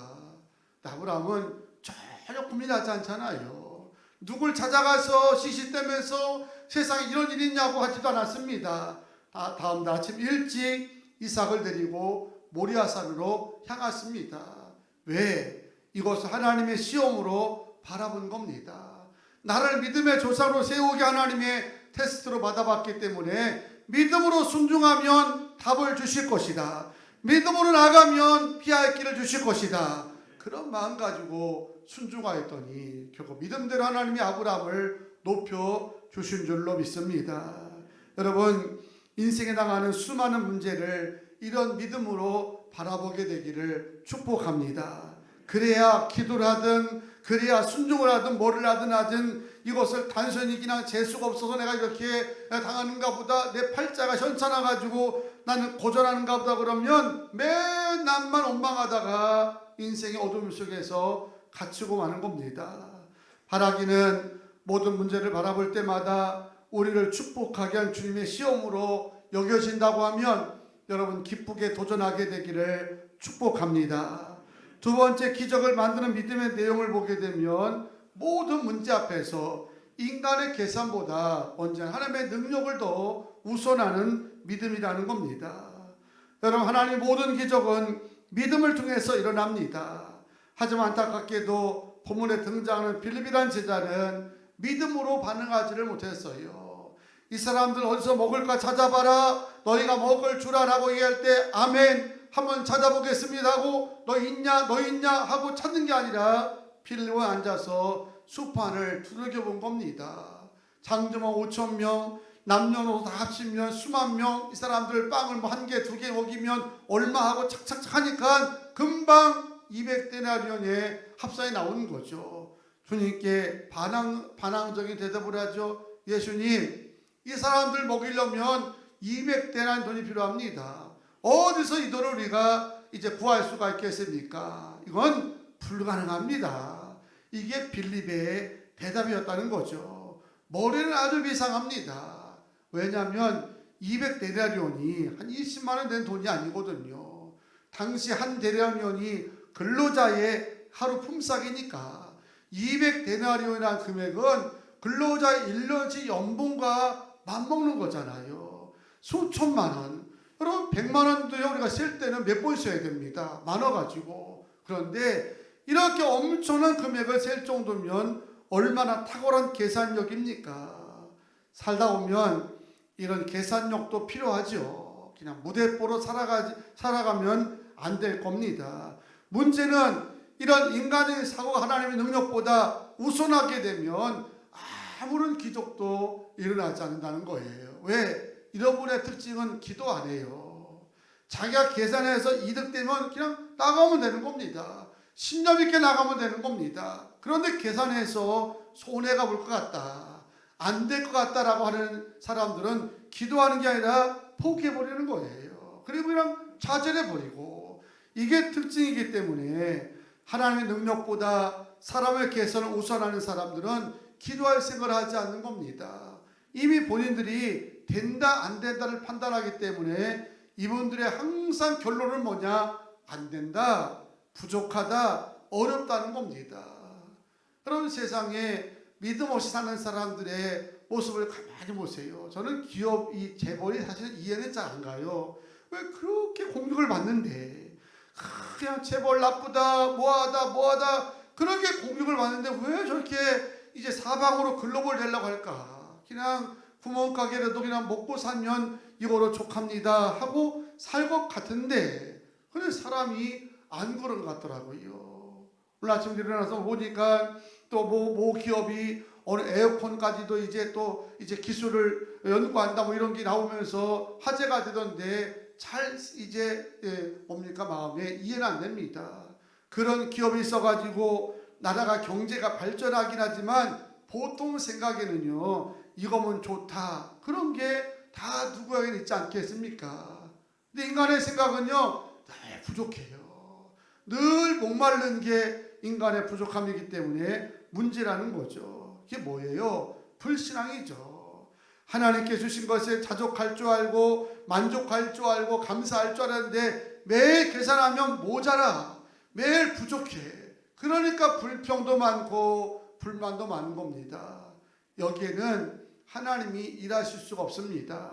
아브라함은 전혀 고민하지 않잖아요. 누굴 찾아가서 시시때면서 세상에 이런 일이 있냐고 하지도 않았습니다. 다음 날 아침 일찍 이삭을 데리고 모리아산으로 향했습니다. 왜? 이것을 하나님의 시험으로 바라본 겁니다. 나를 믿음의 조상으로 세우게 하나님의 테스트로 받아봤기 때문에 믿음으로 순종하면 답을 주실 것이다. 믿음으로 나가면 피할 길을 주실 것이다. 그런 마음 가지고 순종하였더니 결국 믿음대로 하나님이 아브라함을 높여 주신 줄로 믿습니다. 여러분, 인생에 당하는 수많은 문제를 이런 믿음으로 바라보게 되기를 축복합니다. 그래야 기도를 하든 그래야 순종을 하든 뭐를 하든 이것을 단순히 그냥 재수가 없어서 내가 이렇게 당하는가 보다, 내 팔자가 현찮아 가지고 나는 고전하는가 보다 그러면 맨 남만 원망하다가 인생의 어둠 속에서 갇히고 마는 겁니다. 바라기는 모든 문제를 바라볼 때마다 우리를 축복하게 한 주님의 시험으로 여겨진다고 하면 여러분 기쁘게 도전하게 되기를 축복합니다. 두 번째, 기적을 만드는 믿음의 내용을 보게 되면 모든 문제 앞에서 인간의 계산보다 언제나 하나님의 능력을 더 우선하는 믿음이라는 겁니다. 여러분, 하나님의 모든 기적은 믿음을 통해서 일어납니다. 하지만 안타깝게도 본문에 등장하는 빌립이라는 제자는 믿음으로 반응하지를 못했어요. 이 사람들 어디서 먹을까 찾아봐라, 너희가 먹을 줄 아라고 얘기할 때 아멘, 한번 찾아보겠습니다 하고 너 있냐 하고 찾는 게 아니라 빌립에 앉아서 수판을 두들겨 본 겁니다. 장정원 5,000명, 남녀노소 다 합치면 수만 명, 이 사람들 빵을 뭐 한 개, 두 개 먹이면 얼마 하고 착착착 하니까 금방 200데나리온의 합산이 나오는 거죠. 주님께 반항적인 대답을 하죠. 예수님, 이 사람들 먹이려면 200데나리온 돈이 필요합니다. 어디서 이 돈을 우리가 이제 구할 수가 있겠습니까? 이건 불가능합니다. 이게 빌립의 대답이었다는 거죠. 머리는 아주 비상합니다. 왜냐하면 200데나리온이 한 20만 원 된 돈이 아니거든요. 당시 한 데나리온이 근로자의 하루 품삯이니까 200데나리온이라는 금액은 근로자의 1년치 연봉과 맞먹는 거잖아요. 수천만 원. 여러분 100만 원도요 우리가 쓸 때는 몇 번 써야 됩니다. 많아가지고. 그런데 이렇게 엄청난 금액을 쓸 정도면 얼마나 탁월한 계산력입니까? 살다 보면 이런 계산력도 필요하죠. 그냥 무대뽀로 살아가면 안 될 겁니다. 문제는 이런 인간의 사고가 하나님의 능력보다 우선하게 되면 아무런 기적도 일어나지 않는다는 거예요. 왜? 이런 분의 특징은 기도 안 해요. 자기가 계산해서 이득되면 그냥 나가면 되는 겁니다. 신념 있게 나가면 되는 겁니다. 그런데 계산해서 손해가 볼 것 같다, 안 될 것 같다라고 하는 사람들은 기도하는 게 아니라 포기해버리는 거예요. 그리고 그냥 좌절해버리고, 이게 특징이기 때문에 하나님의 능력보다 사람의 계산을 우선하는 사람들은 기도할 생각을 하지 않는 겁니다. 이미 본인들이 된다 안 된다를 판단하기 때문에 이분들의 항상 결론은 뭐냐? 안 된다, 부족하다, 어렵다는 겁니다. 여러분, 세상에 믿음 없이 사는 사람들의 모습을 가만히 보세요. 저는 기업이 재벌이 사실 이해는 잘 안 가요. 왜 그렇게 공격을 받는데, 그냥 재벌 나쁘다, 뭐하다 그렇게 공격을 받는데 왜 저렇게 이제 사방으로 글로벌 되려고 할까? 그냥 구멍가게라도 그냥 먹고 살면 이거로 족합니다 하고 살 것 같은데, 근데 사람이 안 그런 것 같더라고요. 오늘 아침 일어나서 보니까 또 모 기업이 어느 에어컨까지도 이제 기술을 연구한다 뭐 이런 게 나오면서 화제가 되던데, 잘 뭡니까 마음에 이해는 안 됩니다. 그런 기업이 있어가지고 나라가 경제가 발전하긴 하지만 보통 생각에는요 이거면 좋다 그런 게 다 누구에게 있지 않겠습니까? 근데 인간의 생각은요 늘 부족해요. 늘 목마른 게 인간의 부족함이기 때문에 문제라는 거죠. 이게 뭐예요? 불신앙이죠. 하나님께 주신 것에 자족할 줄 알고 만족할 줄 알고 감사할 줄 알았는데 매일 계산하면 모자라. 매일 부족해. 그러니까 불평도 많고 불만도 많은 겁니다. 여기에는 하나님이 일하실 수가 없습니다.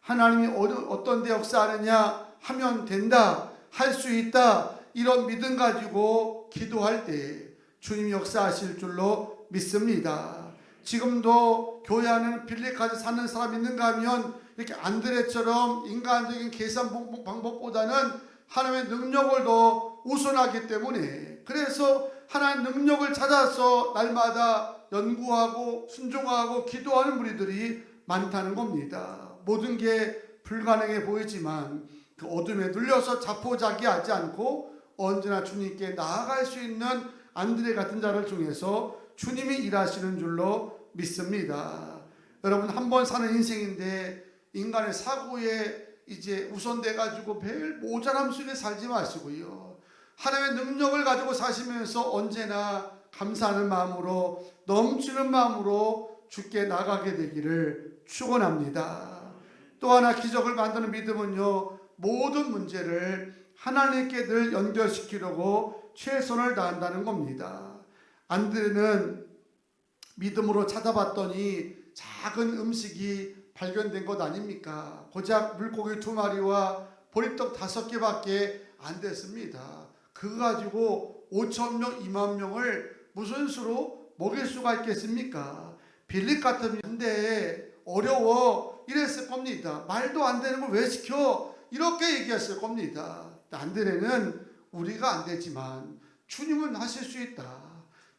하나님이 어떤 데 역사하느냐 하면 된다. 할 수 있다. 이런 믿음 가지고 기도할 때 주님이 역사하실 줄로 믿습니다. 지금도 교회 안에는 빌립까지 사는 사람 있는가 하면 이렇게 안드레처럼 인간적인 계산 방법보다는 하나님의 능력을 더 우선하기 때문에 그래서 하나님의 능력을 찾아서 날마다 연구하고 순종하고 기도하는 무리들이 많다는 겁니다. 모든 게 불가능해 보이지만 그 어둠에 눌려서 자포자기하지 않고 언제나 주님께 나아갈 수 있는 안드레 같은 자를 통해서 주님이 일하시는 줄로 믿습니다. 여러분 한 번 사는 인생인데 인간의 사고에 이제 우선돼 가지고 매일 모자람 속에 살지 마시고요. 하나님의 능력을 가지고 사시면서 언제나 감사하는 마음으로 넘치는 마음으로 주께 나가게 되기를 축원합니다. 또 하나 기적을 만드는 믿음은요. 모든 문제를 하나님께 늘 연결시키려고 최선을 다한다는 겁니다. 안드레는 믿음으로 찾아봤더니 작은 음식이 발견된 것 아닙니까? 고작 물고기 2마리와 보리떡 5개밖에 안 됐습니다. 그거 가지고 5,000명, 2만 명을 무슨 수로 먹일 수가 있겠습니까? 빌립 같으면 근데 어려워 이랬을 겁니다. 말도 안 되는 걸 왜 시켜? 이렇게 얘기했을 겁니다. 안드레는 우리가 안 되지만 주님은 하실 수 있다.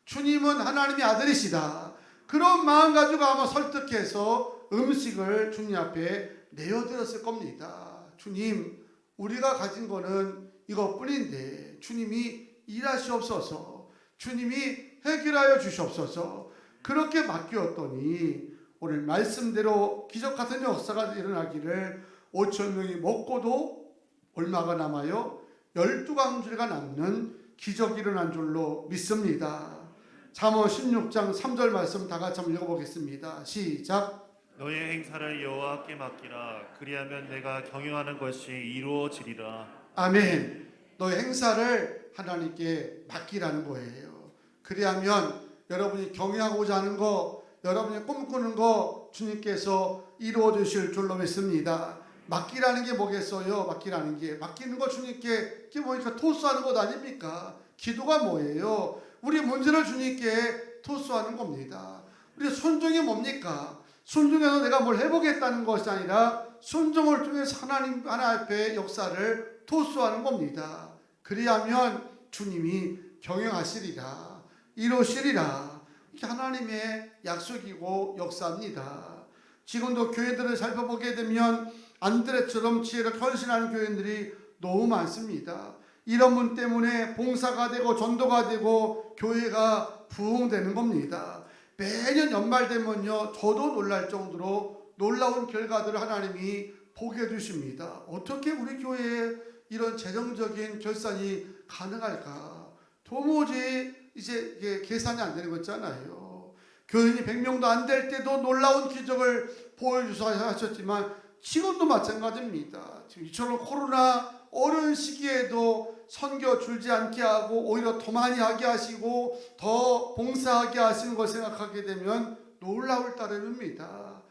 주님은 하나님의 아들이시다. 그런 마음 가지고 아마 설득해서 음식을 주님 앞에 내어드렸을 겁니다. 주님, 우리가 가진 거는 이것뿐인데 주님이 일하시옵소서. 주님이 해결하여 주시옵소서. 그렇게 맡겼더니 오늘 말씀대로 기적 같은 역사가 일어나기를 5,000명이 먹고도 얼마가 남아요? 12광주리가 남는 기적이 일어난 줄로 믿습니다. 잠언 16장 3절 말씀 다 같이 한번 읽어보겠습니다. 시작. 너의 행사를 여호와께 맡기라. 그리하면 내가 경영하는 것이 이루어지리라. 아멘. 너의 행사를 하나님께 맡기라는 거예요. 그리하면 여러분이 경영하고자 하는 거, 여러분이 꿈꾸는 거 주님께서 이루어 주실 줄로 믿습니다. 맡기라는 게 뭐겠어요? 맡기는 거 주님께 그게 뭐니까 토스하는 것 아닙니까? 기도가 뭐예요? 우리 문제를 주님께 토스하는 겁니다. 우리 순종이 뭡니까? 순종해서 내가 뭘 해보겠다는 것이 아니라 순종을 통해서 하나님 앞에 역사를 토스하는 겁니다. 그리하면 주님이 경영하시리라, 이루시리라. 이게 하나님의 약속이고 역사입니다. 지금도 교회들을 살펴보게 되면 안드레처럼 지혜를 헌신하는 교회들이 너무 많습니다. 이런 분 때문에 봉사가 되고 전도가 되고 교회가 부흥되는 겁니다. 매년 연말 되면요, 저도 놀랄 정도로 놀라운 결과들을 하나님이 보게 해주십니다. 어떻게 우리 교회에 이런 재정적인 결산이 가능할까? 도무지 이제 계산이 안 되는 거 있잖아요. 교인이 100명도 안 될 때도 놀라운 기적을 보여주셨지만 지금도 마찬가지입니다. 지금 이처럼 코로나 어려운 시기에도 선교 줄지 않게 하고 오히려 더 많이 하게 하시고 더 봉사하게 하시는 걸 생각하게 되면 놀라울 따름입니다.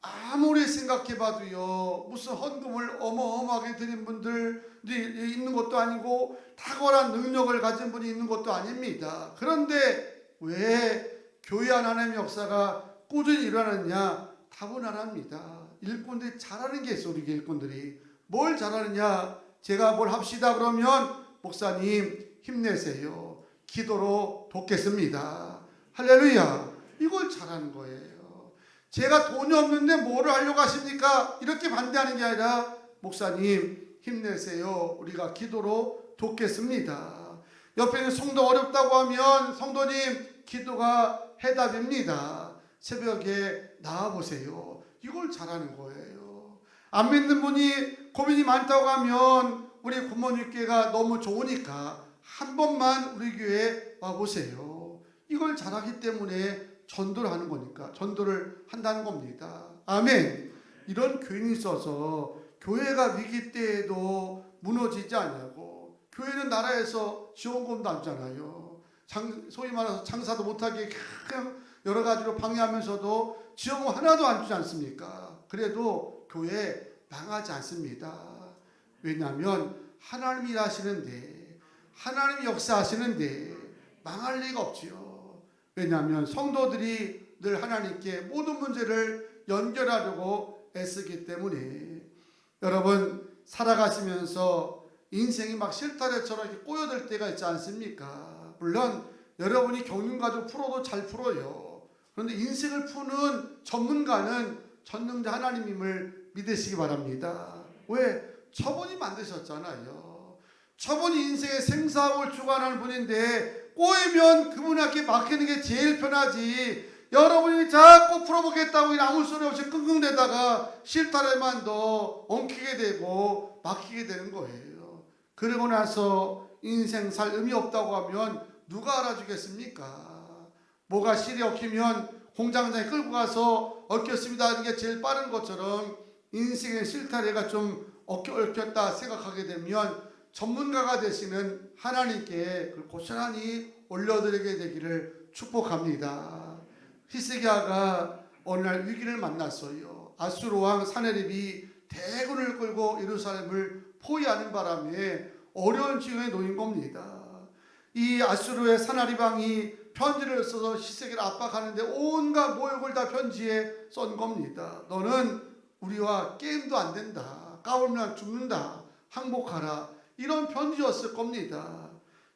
아무리 생각해봐도요, 무슨 헌금을 어마어마하게 드린 분들이 있는 것도 아니고 탁월한 능력을 가진 분이 있는 것도 아닙니다. 그런데 왜 교회 하나님의 역사가 꾸준히 일어나느냐? 답은 하나입니다. 일꾼들이 잘하는 게 있어. 우리 일꾼들이 뭘 잘하느냐? 제가 뭘 합시다 그러면 목사님 힘내세요. 기도로 돕겠습니다. 할렐루야. 이걸 잘하는 거예요. 제가 돈이 없는데 뭐를 하려고 하십니까? 이렇게 반대하는 게 아니라 목사님 힘내세요. 우리가 기도로 돕겠습니다. 옆에 있는 성도 어렵다고 하면 성도님 기도가 해답입니다. 새벽에 나와보세요. 이걸 잘하는 거예요. 안 믿는 분이 고민이 많다고 하면 우리 부모님께가 너무 좋으니까 한 번만 우리 교회에 와보세요. 이걸 잘하기 때문에 전도를 하는 거니까 전도를 한다는 겁니다. 아멘. 이런 교인이 있어서 교회가 위기 때에도 무너지지 않냐고. 교회는 나라에서 지원금도 안 주잖아요. 소위 말해서 장사도 못하게 그냥 여러 가지로 방해하면서도 지원금 하나도 안 주지 않습니까? 그래도 교회 망하지 않습니다. 왜냐하면 하나님이 일하시는데, 하나님이 역사하시는데 망할 리가 없지요. 왜냐하면 성도들이 늘 하나님께 모든 문제를 연결하려고 애쓰기 때문에. 여러분, 살아가시면서 인생이 막 실타래처럼 이렇게 꼬여들 때가 있지 않습니까? 물론 여러분이 경륜가족 풀어도 잘 풀어요. 그런데 인생을 푸는 전문가는 전능자 하나님임을 믿으시기 바랍니다. 왜? 저분이 만드셨잖아요. 저분이 인생의 생사를 주관하는 분인데 꼬이면 그분에게 맡기는 게 제일 편하지. 여러분이 자꾸 풀어보겠다고 아무 소리 없이 끙끙대다가 실타래만 더 엉키게 되고 막히게 되는 거예요. 그러고 나서 인생 살 의미 없다고 하면 누가 알아주겠습니까? 뭐가 실이 엉키면 공장장에 끌고 가서 엉켰습니다 하는 게 제일 빠른 것처럼 인생의 실타래가 좀 엉켰다 생각하게 되면 전문가가 되시는 하나님께 그걸 고스란히 올려드리게 되기를 축복합니다. 히스기야가 어느 날 위기를 만났어요. 아수르 왕 사네립이 대군을 끌고 예루살렘을 포위하는 바람에 어려운 지경에 놓인 겁니다. 이 아수르의 사나립 왕이 편지를 써서 히스기야를 압박하는데 온갖 모욕을 다 편지에 쓴 겁니다. 너는 우리와 게임도 안 된다. 까불면 죽는다. 항복하라. 이런 편지였을 겁니다.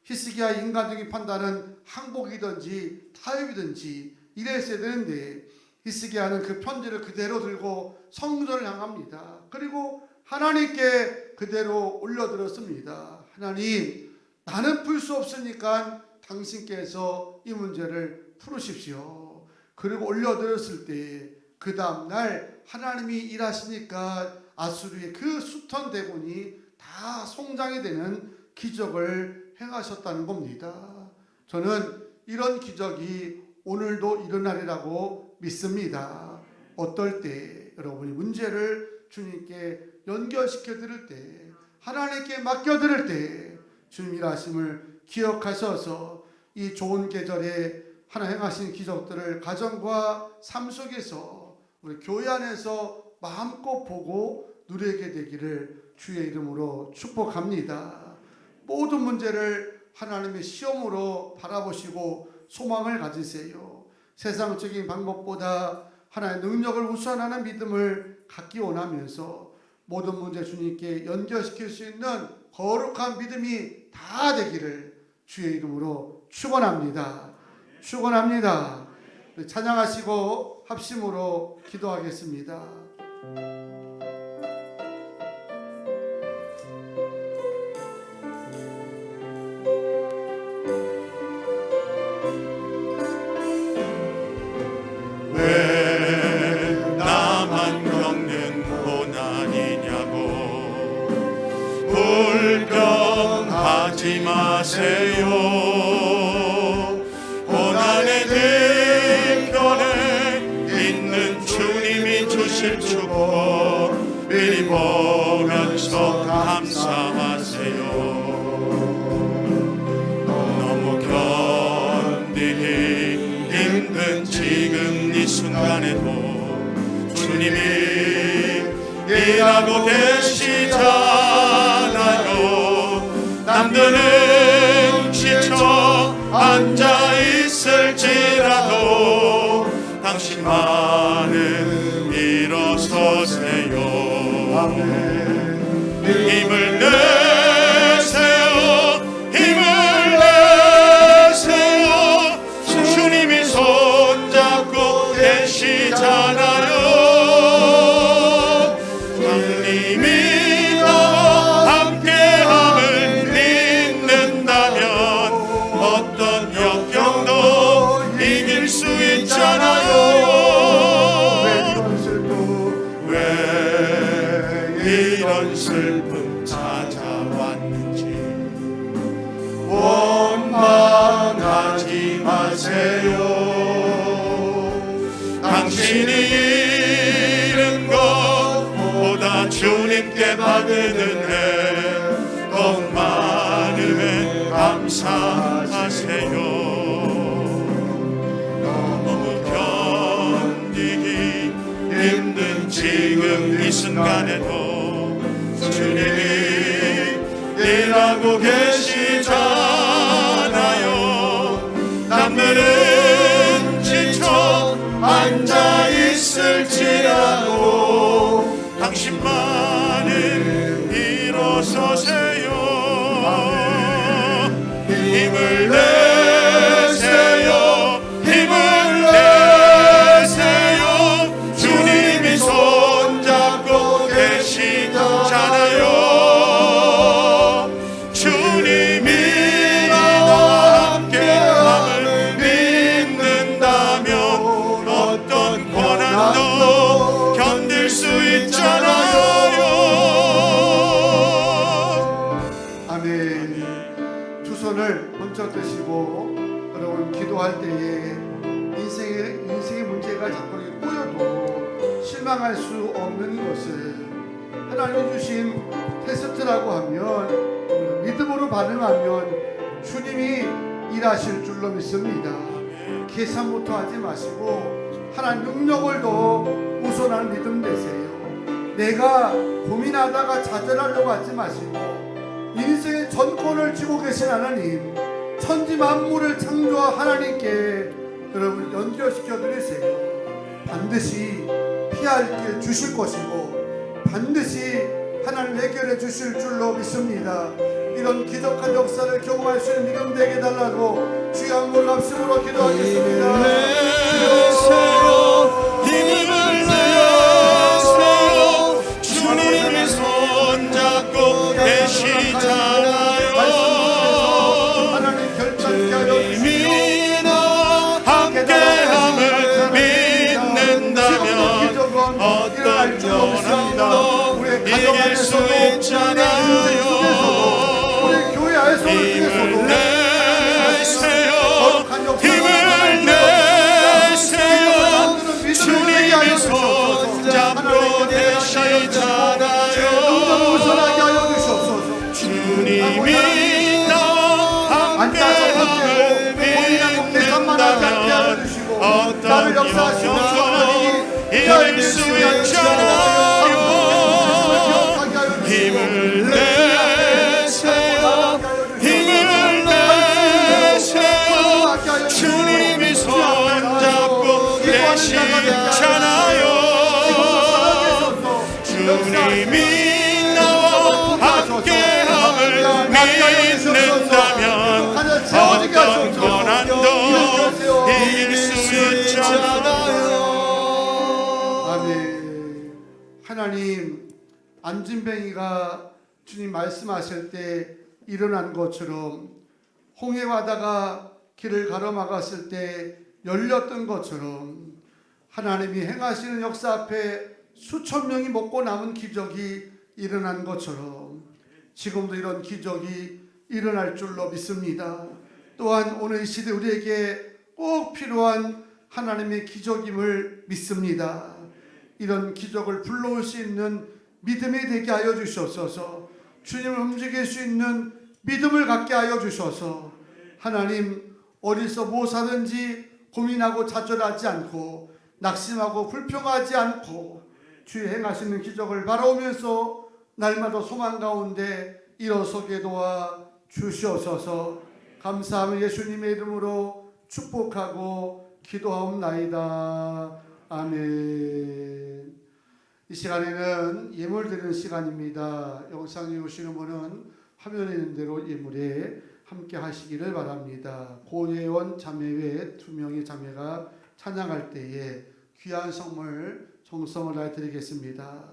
히스기야의 인간적인 판단은 항복이든지 타협이든지 이랬어야 되는데 히스기야는 그 편지를 그대로 들고 성전을 향합니다. 그리고 하나님께 그대로 올려드렸습니다. 하나님, 나는 풀 수 없으니까 당신께서 이 문제를 풀으십시오. 그리고 올려드렸을 때 그 다음날 하나님이 일하시니까 아수르의 그 숱한 대군이 다 송장이 되는 기적을 행하셨다는 겁니다. 저는 이런 기적이 오늘도 일어나리라고 믿습니다. 어떨 때 여러분이 문제를 주님께 연결시켜 드릴 때, 하나님께 맡겨 드릴 때 주님 일하심을 기억하셔서 이 좋은 계절에 하나님 행하신 기적들을 가정과 삶 속에서 우리 교회 안에서 마음껏 보고 누리게 되기를 주의 이름으로 축복합니다. 모든 문제를 하나님의 시험으로 바라보시고 소망을 가지세요. 세상적인 방법보다 하나님의 능력을 우선하는 믿음을 갖기 원하면서 모든 문제 주님께 연결시킬 수 있는 거룩한 믿음이 다 되기를 주의 이름으로 축원합니다. 축원합니다. 찬양하시고 합심으로 기도하겠습니다. 왜 나만 겪는 고난이냐고 불평하지 마세요. 고난의 뒤편에 있는 주님이 주실 축복 미리 보면서 감사하세요. 너무 견디기 힘든 지금 이 순간에도 주님이 일하고 계시잖아요. 남들은 지쳐 앉아있을지라도 당신만은 일어서세요. 힘을 내세요. 힘을 내세요. 주님이 손잡고 계시잖아요. 주님이 이런 슬픔 찾아왔는지 원망하지 마세요. 당신이 잃은 것보다 주님께 받은 은혜 더욱 많음에 감사하세요. 너무 견디기 힘든 지금 이 순간에도 주님이 일하고 계시잖아요. 남들은 지쳐 앉아 있을지라도 당신만은 일어서세요. 힘을 내세요. 힘을 내세요. 주님이 손잡고 계시잖아요. 주님이 나와 함께함을 믿는다면 어떤 고난도 견딜 수 있잖아요. 아멘. 두 손을 번쩍 드시고 여러분 기도할 때에 인생의 문제가 자꾸 꼬여도 실망할 수 없는 것을 하나님이 주신 테스트라고 하면 믿음으로 반응하면 주님이 일하실 줄로 믿습니다. 계산부터 하지 마시고 하나님 능력을 더 우선하는 믿음 되세요. 내가 고민하다가 좌절하려고 하지 마시고 인생의 전권을 쥐고 계신 하나님, 천지 만물을 창조한 하나님께 여러분 연결시켜 드리세요. 반드시 피할 길 주실 것이고 반드시 하나님 해결해 주실 줄로 믿습니다. 이런 기적한 역사를 경험할 수 있는 믿음 되게 달라고 주의 한번 합심으로 기도하겠습니다. 힘을 내세요. 주님이 손잡고 계시잖아요. 하나님 결단케 하여 주님이 나와 함께함을 믿는다면 어떤 고난도 이길 수 있잖아요. 우리 교회 안에서 힘을 내세요. 힘을 내세요. 주님이 손잡고 계시잖아요. 주님이 나와 함께함을 믿는다면 어떤 영혼도 이길 수 있잖아요. 힘을 내세요. 힘을 내세요. 주님이 손잡고 계시잖아요. 주님이 나와 함께함을 믿는다면 어떤 고난도 이길 수 있잖아요. 아멘. 하나님, 안진뱅이가 주님 말씀하실 때 일어난 것처럼 홍해바다가 길을 가로막았을 때 열렸던 것처럼 하나님이 행하시는 역사 앞에 수천 명이 먹고 남은 기적이 일어난 것처럼 지금도 이런 기적이 일어날 줄로 믿습니다. 또한 오늘 이 시대 우리에게 꼭 필요한 하나님의 기적임을 믿습니다. 이런 기적을 불러올 수 있는 믿음이 되게 하여 주셔서 주님을 움직일 수 있는 믿음을 갖게 하여 주셔서 하나님 어디서 무엇하든지 고민하고 좌절하지 않고 낙심하고 불평하지 않고 주의 행하시는 기적을 바라오면서 날마다 소망 가운데 일어서게 도와 주시옵소서. 감사하며 예수님의 이름으로 축복하고 기도하옵나이다. 아멘. 이 시간에는 예물 드리는 시간입니다. 영상에 오시는 분은 화면에 있는 대로 예물에 함께 하시기를 바랍니다. 고예원 자매 외 2명의 자매가 찬양할 때에 귀한 선물 정성을 다해 드리겠습니다.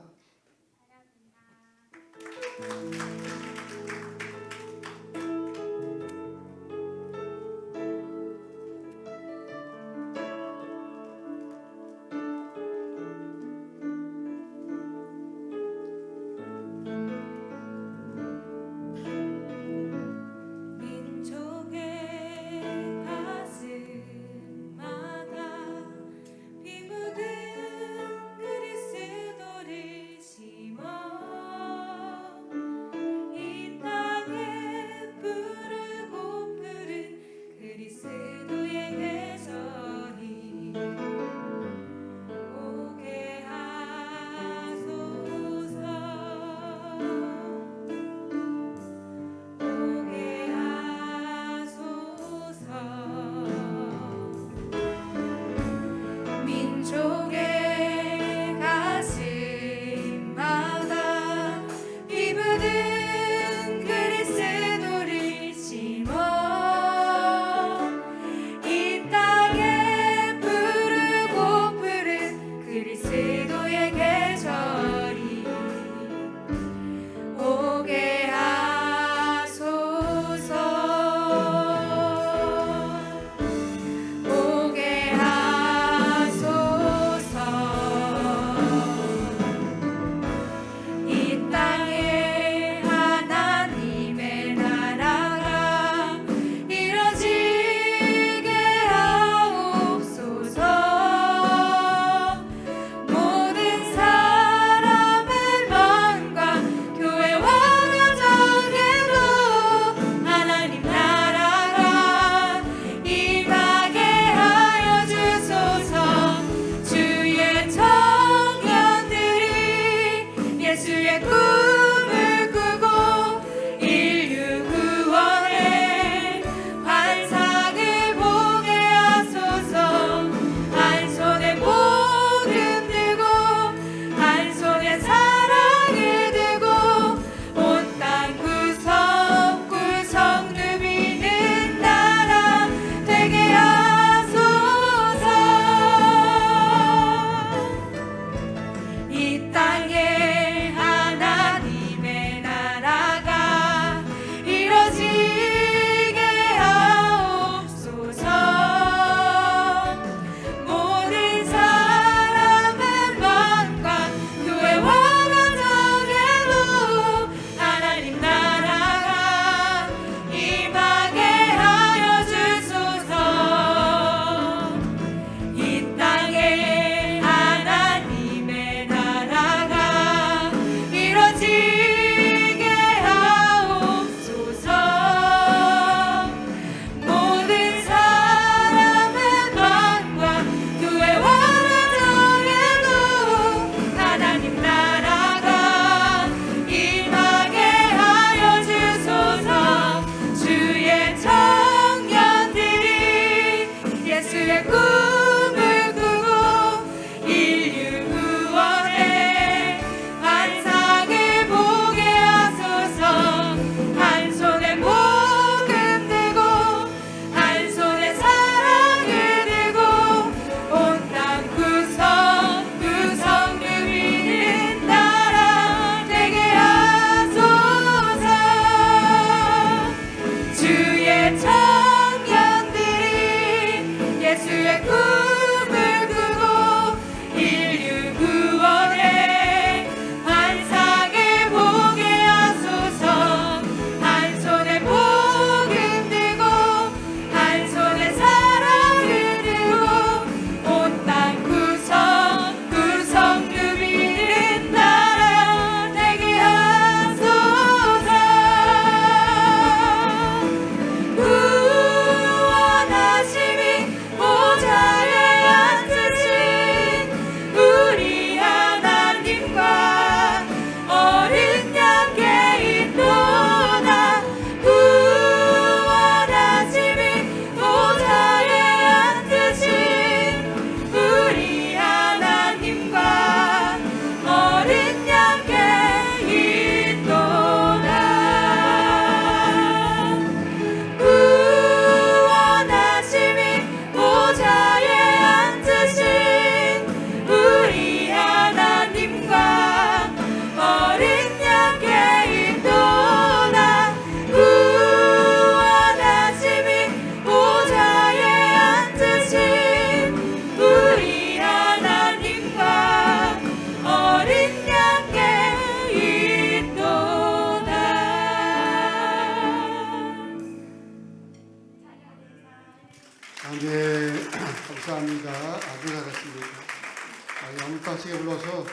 멋지게 불러서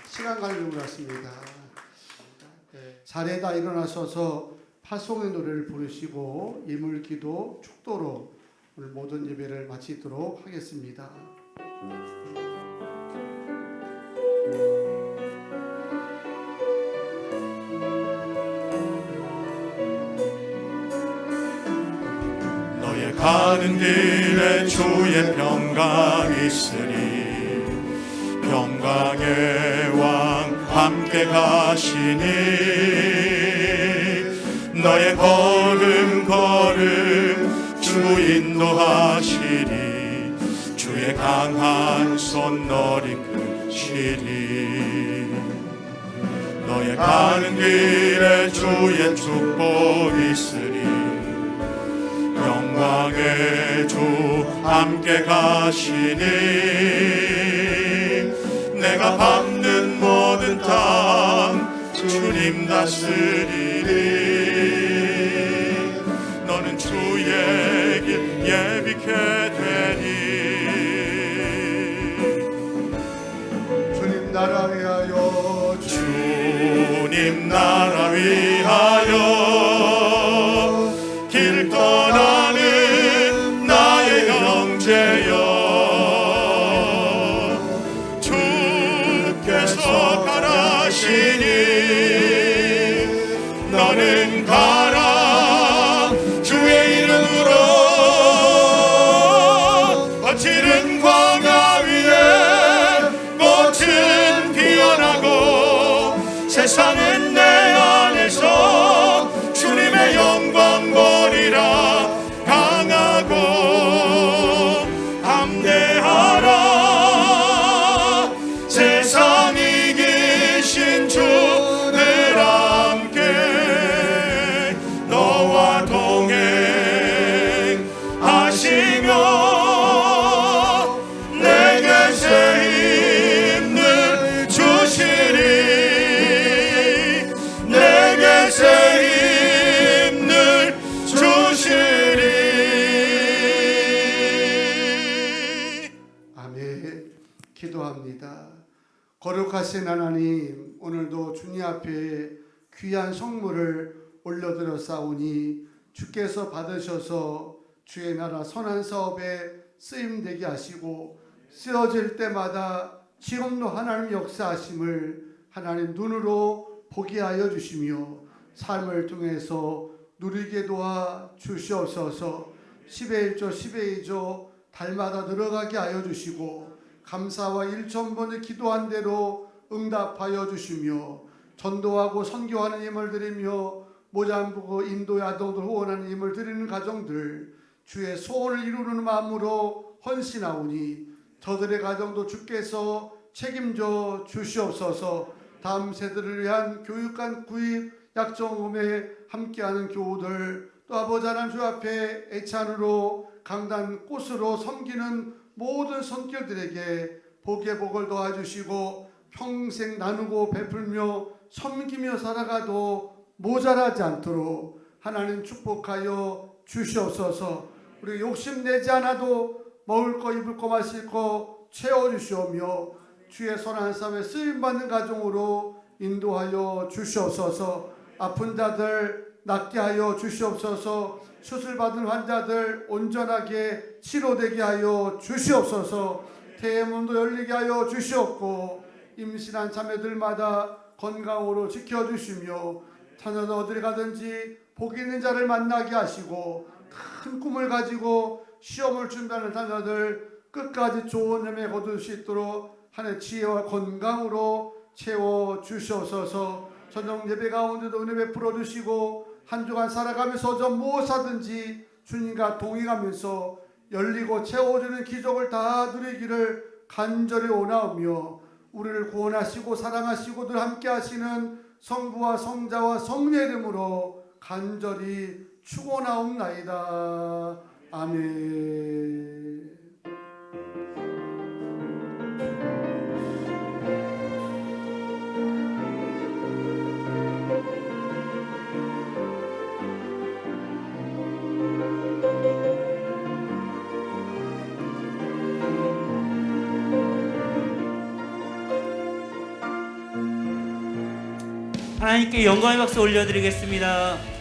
시간 가는 줄 알았습니다. 자리에다 일어나셔서 파송의 노래를 부르시고 예물기도 축도로 오늘 모든 예배를 마치도록 하겠습니다. 너의 가는 길에 주의 평강 있으니 평강의 왕 함께 가시니 너의 걸음 주 인도하시리 주의 강한 손 너리 크시리 너의 가는 길에 주의 축복 있으리 영광의 주 함께 가시니 내가 밟는 모든 땅 주님 다스리니 너는 주의 길 예비케 되니 주님 나라 위하여 주님 나라 위하여 길 떠나는 나의 형제여 주께서 가라시니 너는 가라 주의 이름으로 거칠은 광야 위에 꽃은 피어나고 세상은 내 안에서 주님의 영광 보리라 강하고 담대하라 세상 이기신 주늘 함께 너와 동행하시며 내게 새 힘을 주시리 내게 새 힘을 주시리. 아멘. 기도합니다. 거룩하신 하나님, 오늘도 주님 앞에 귀한 성물을 올려드렸사오니 주께서 받으셔서 주의 나라 선한 사업에 쓰임되게 하시고 쓰여질 때마다 지금도 하나님 역사하심을 하나님 눈으로 보게 하여 주시며 삶을 통해서 누리게 도와 주시옵소서. 10의 1조 10의 2조 달마다 늘어가게 하여 주시고 감사와 일천번을 기도한 대로 응답하여 주시며 전도하고 선교하는 힘을 드리며 모잠부고 인도의 아동들 후원하는 힘을 드리는 가정들 주의 소원을 이루는 마음으로 헌신하오니 저들의 가정도 주께서 책임져 주시옵소서. 다음 세대를 위한 교육관 구입 약정홈에 함께하는 교우들 또 아버지 하나님 주 앞에 애찬으로 강단 꽃으로 섬기는 모든 손길들에게 복의 복을 도와주시고 평생 나누고 베풀며 섬기며 살아가도 모자라지 않도록 하나님 축복하여 주시옵소서. 우리 욕심내지 않아도 먹을 거 입을 거 마실 거 채워주시오며 주의 선한 삶에 쓰임받는 가정으로 인도하여 주시옵소서. 아픈 자들 낫게 하여 주시옵소서. 수술받은 환자들 온전하게 치료되게 하여 주시옵소서. 대문도 열리게 하여 주시옵고 임신한 자매들마다 건강으로 지켜주시며 자녀들 어디를 가든지 복 있는 자를 만나게 하시고 큰 꿈을 가지고 시험을 준비하는 자녀들 끝까지 좋은 열매 거둘 수 있도록 하나님의 지혜와 건강으로 채워 주시옵소서. 저녁 예배 가운데도 은혜 베풀어 주시고 한 주간 살아가면서 저 무엇하든지 주님과 동행하면서 열리고 채워주는 기적을 다 누리기를 간절히 원하오며 우리를 구원하시고 사랑하시고 늘 함께 하시는 성부와 성자와 성령의 이름으로 간절히 축원하옵나이다. 아멘. 하나님께 영광의 박수 올려드리겠습니다.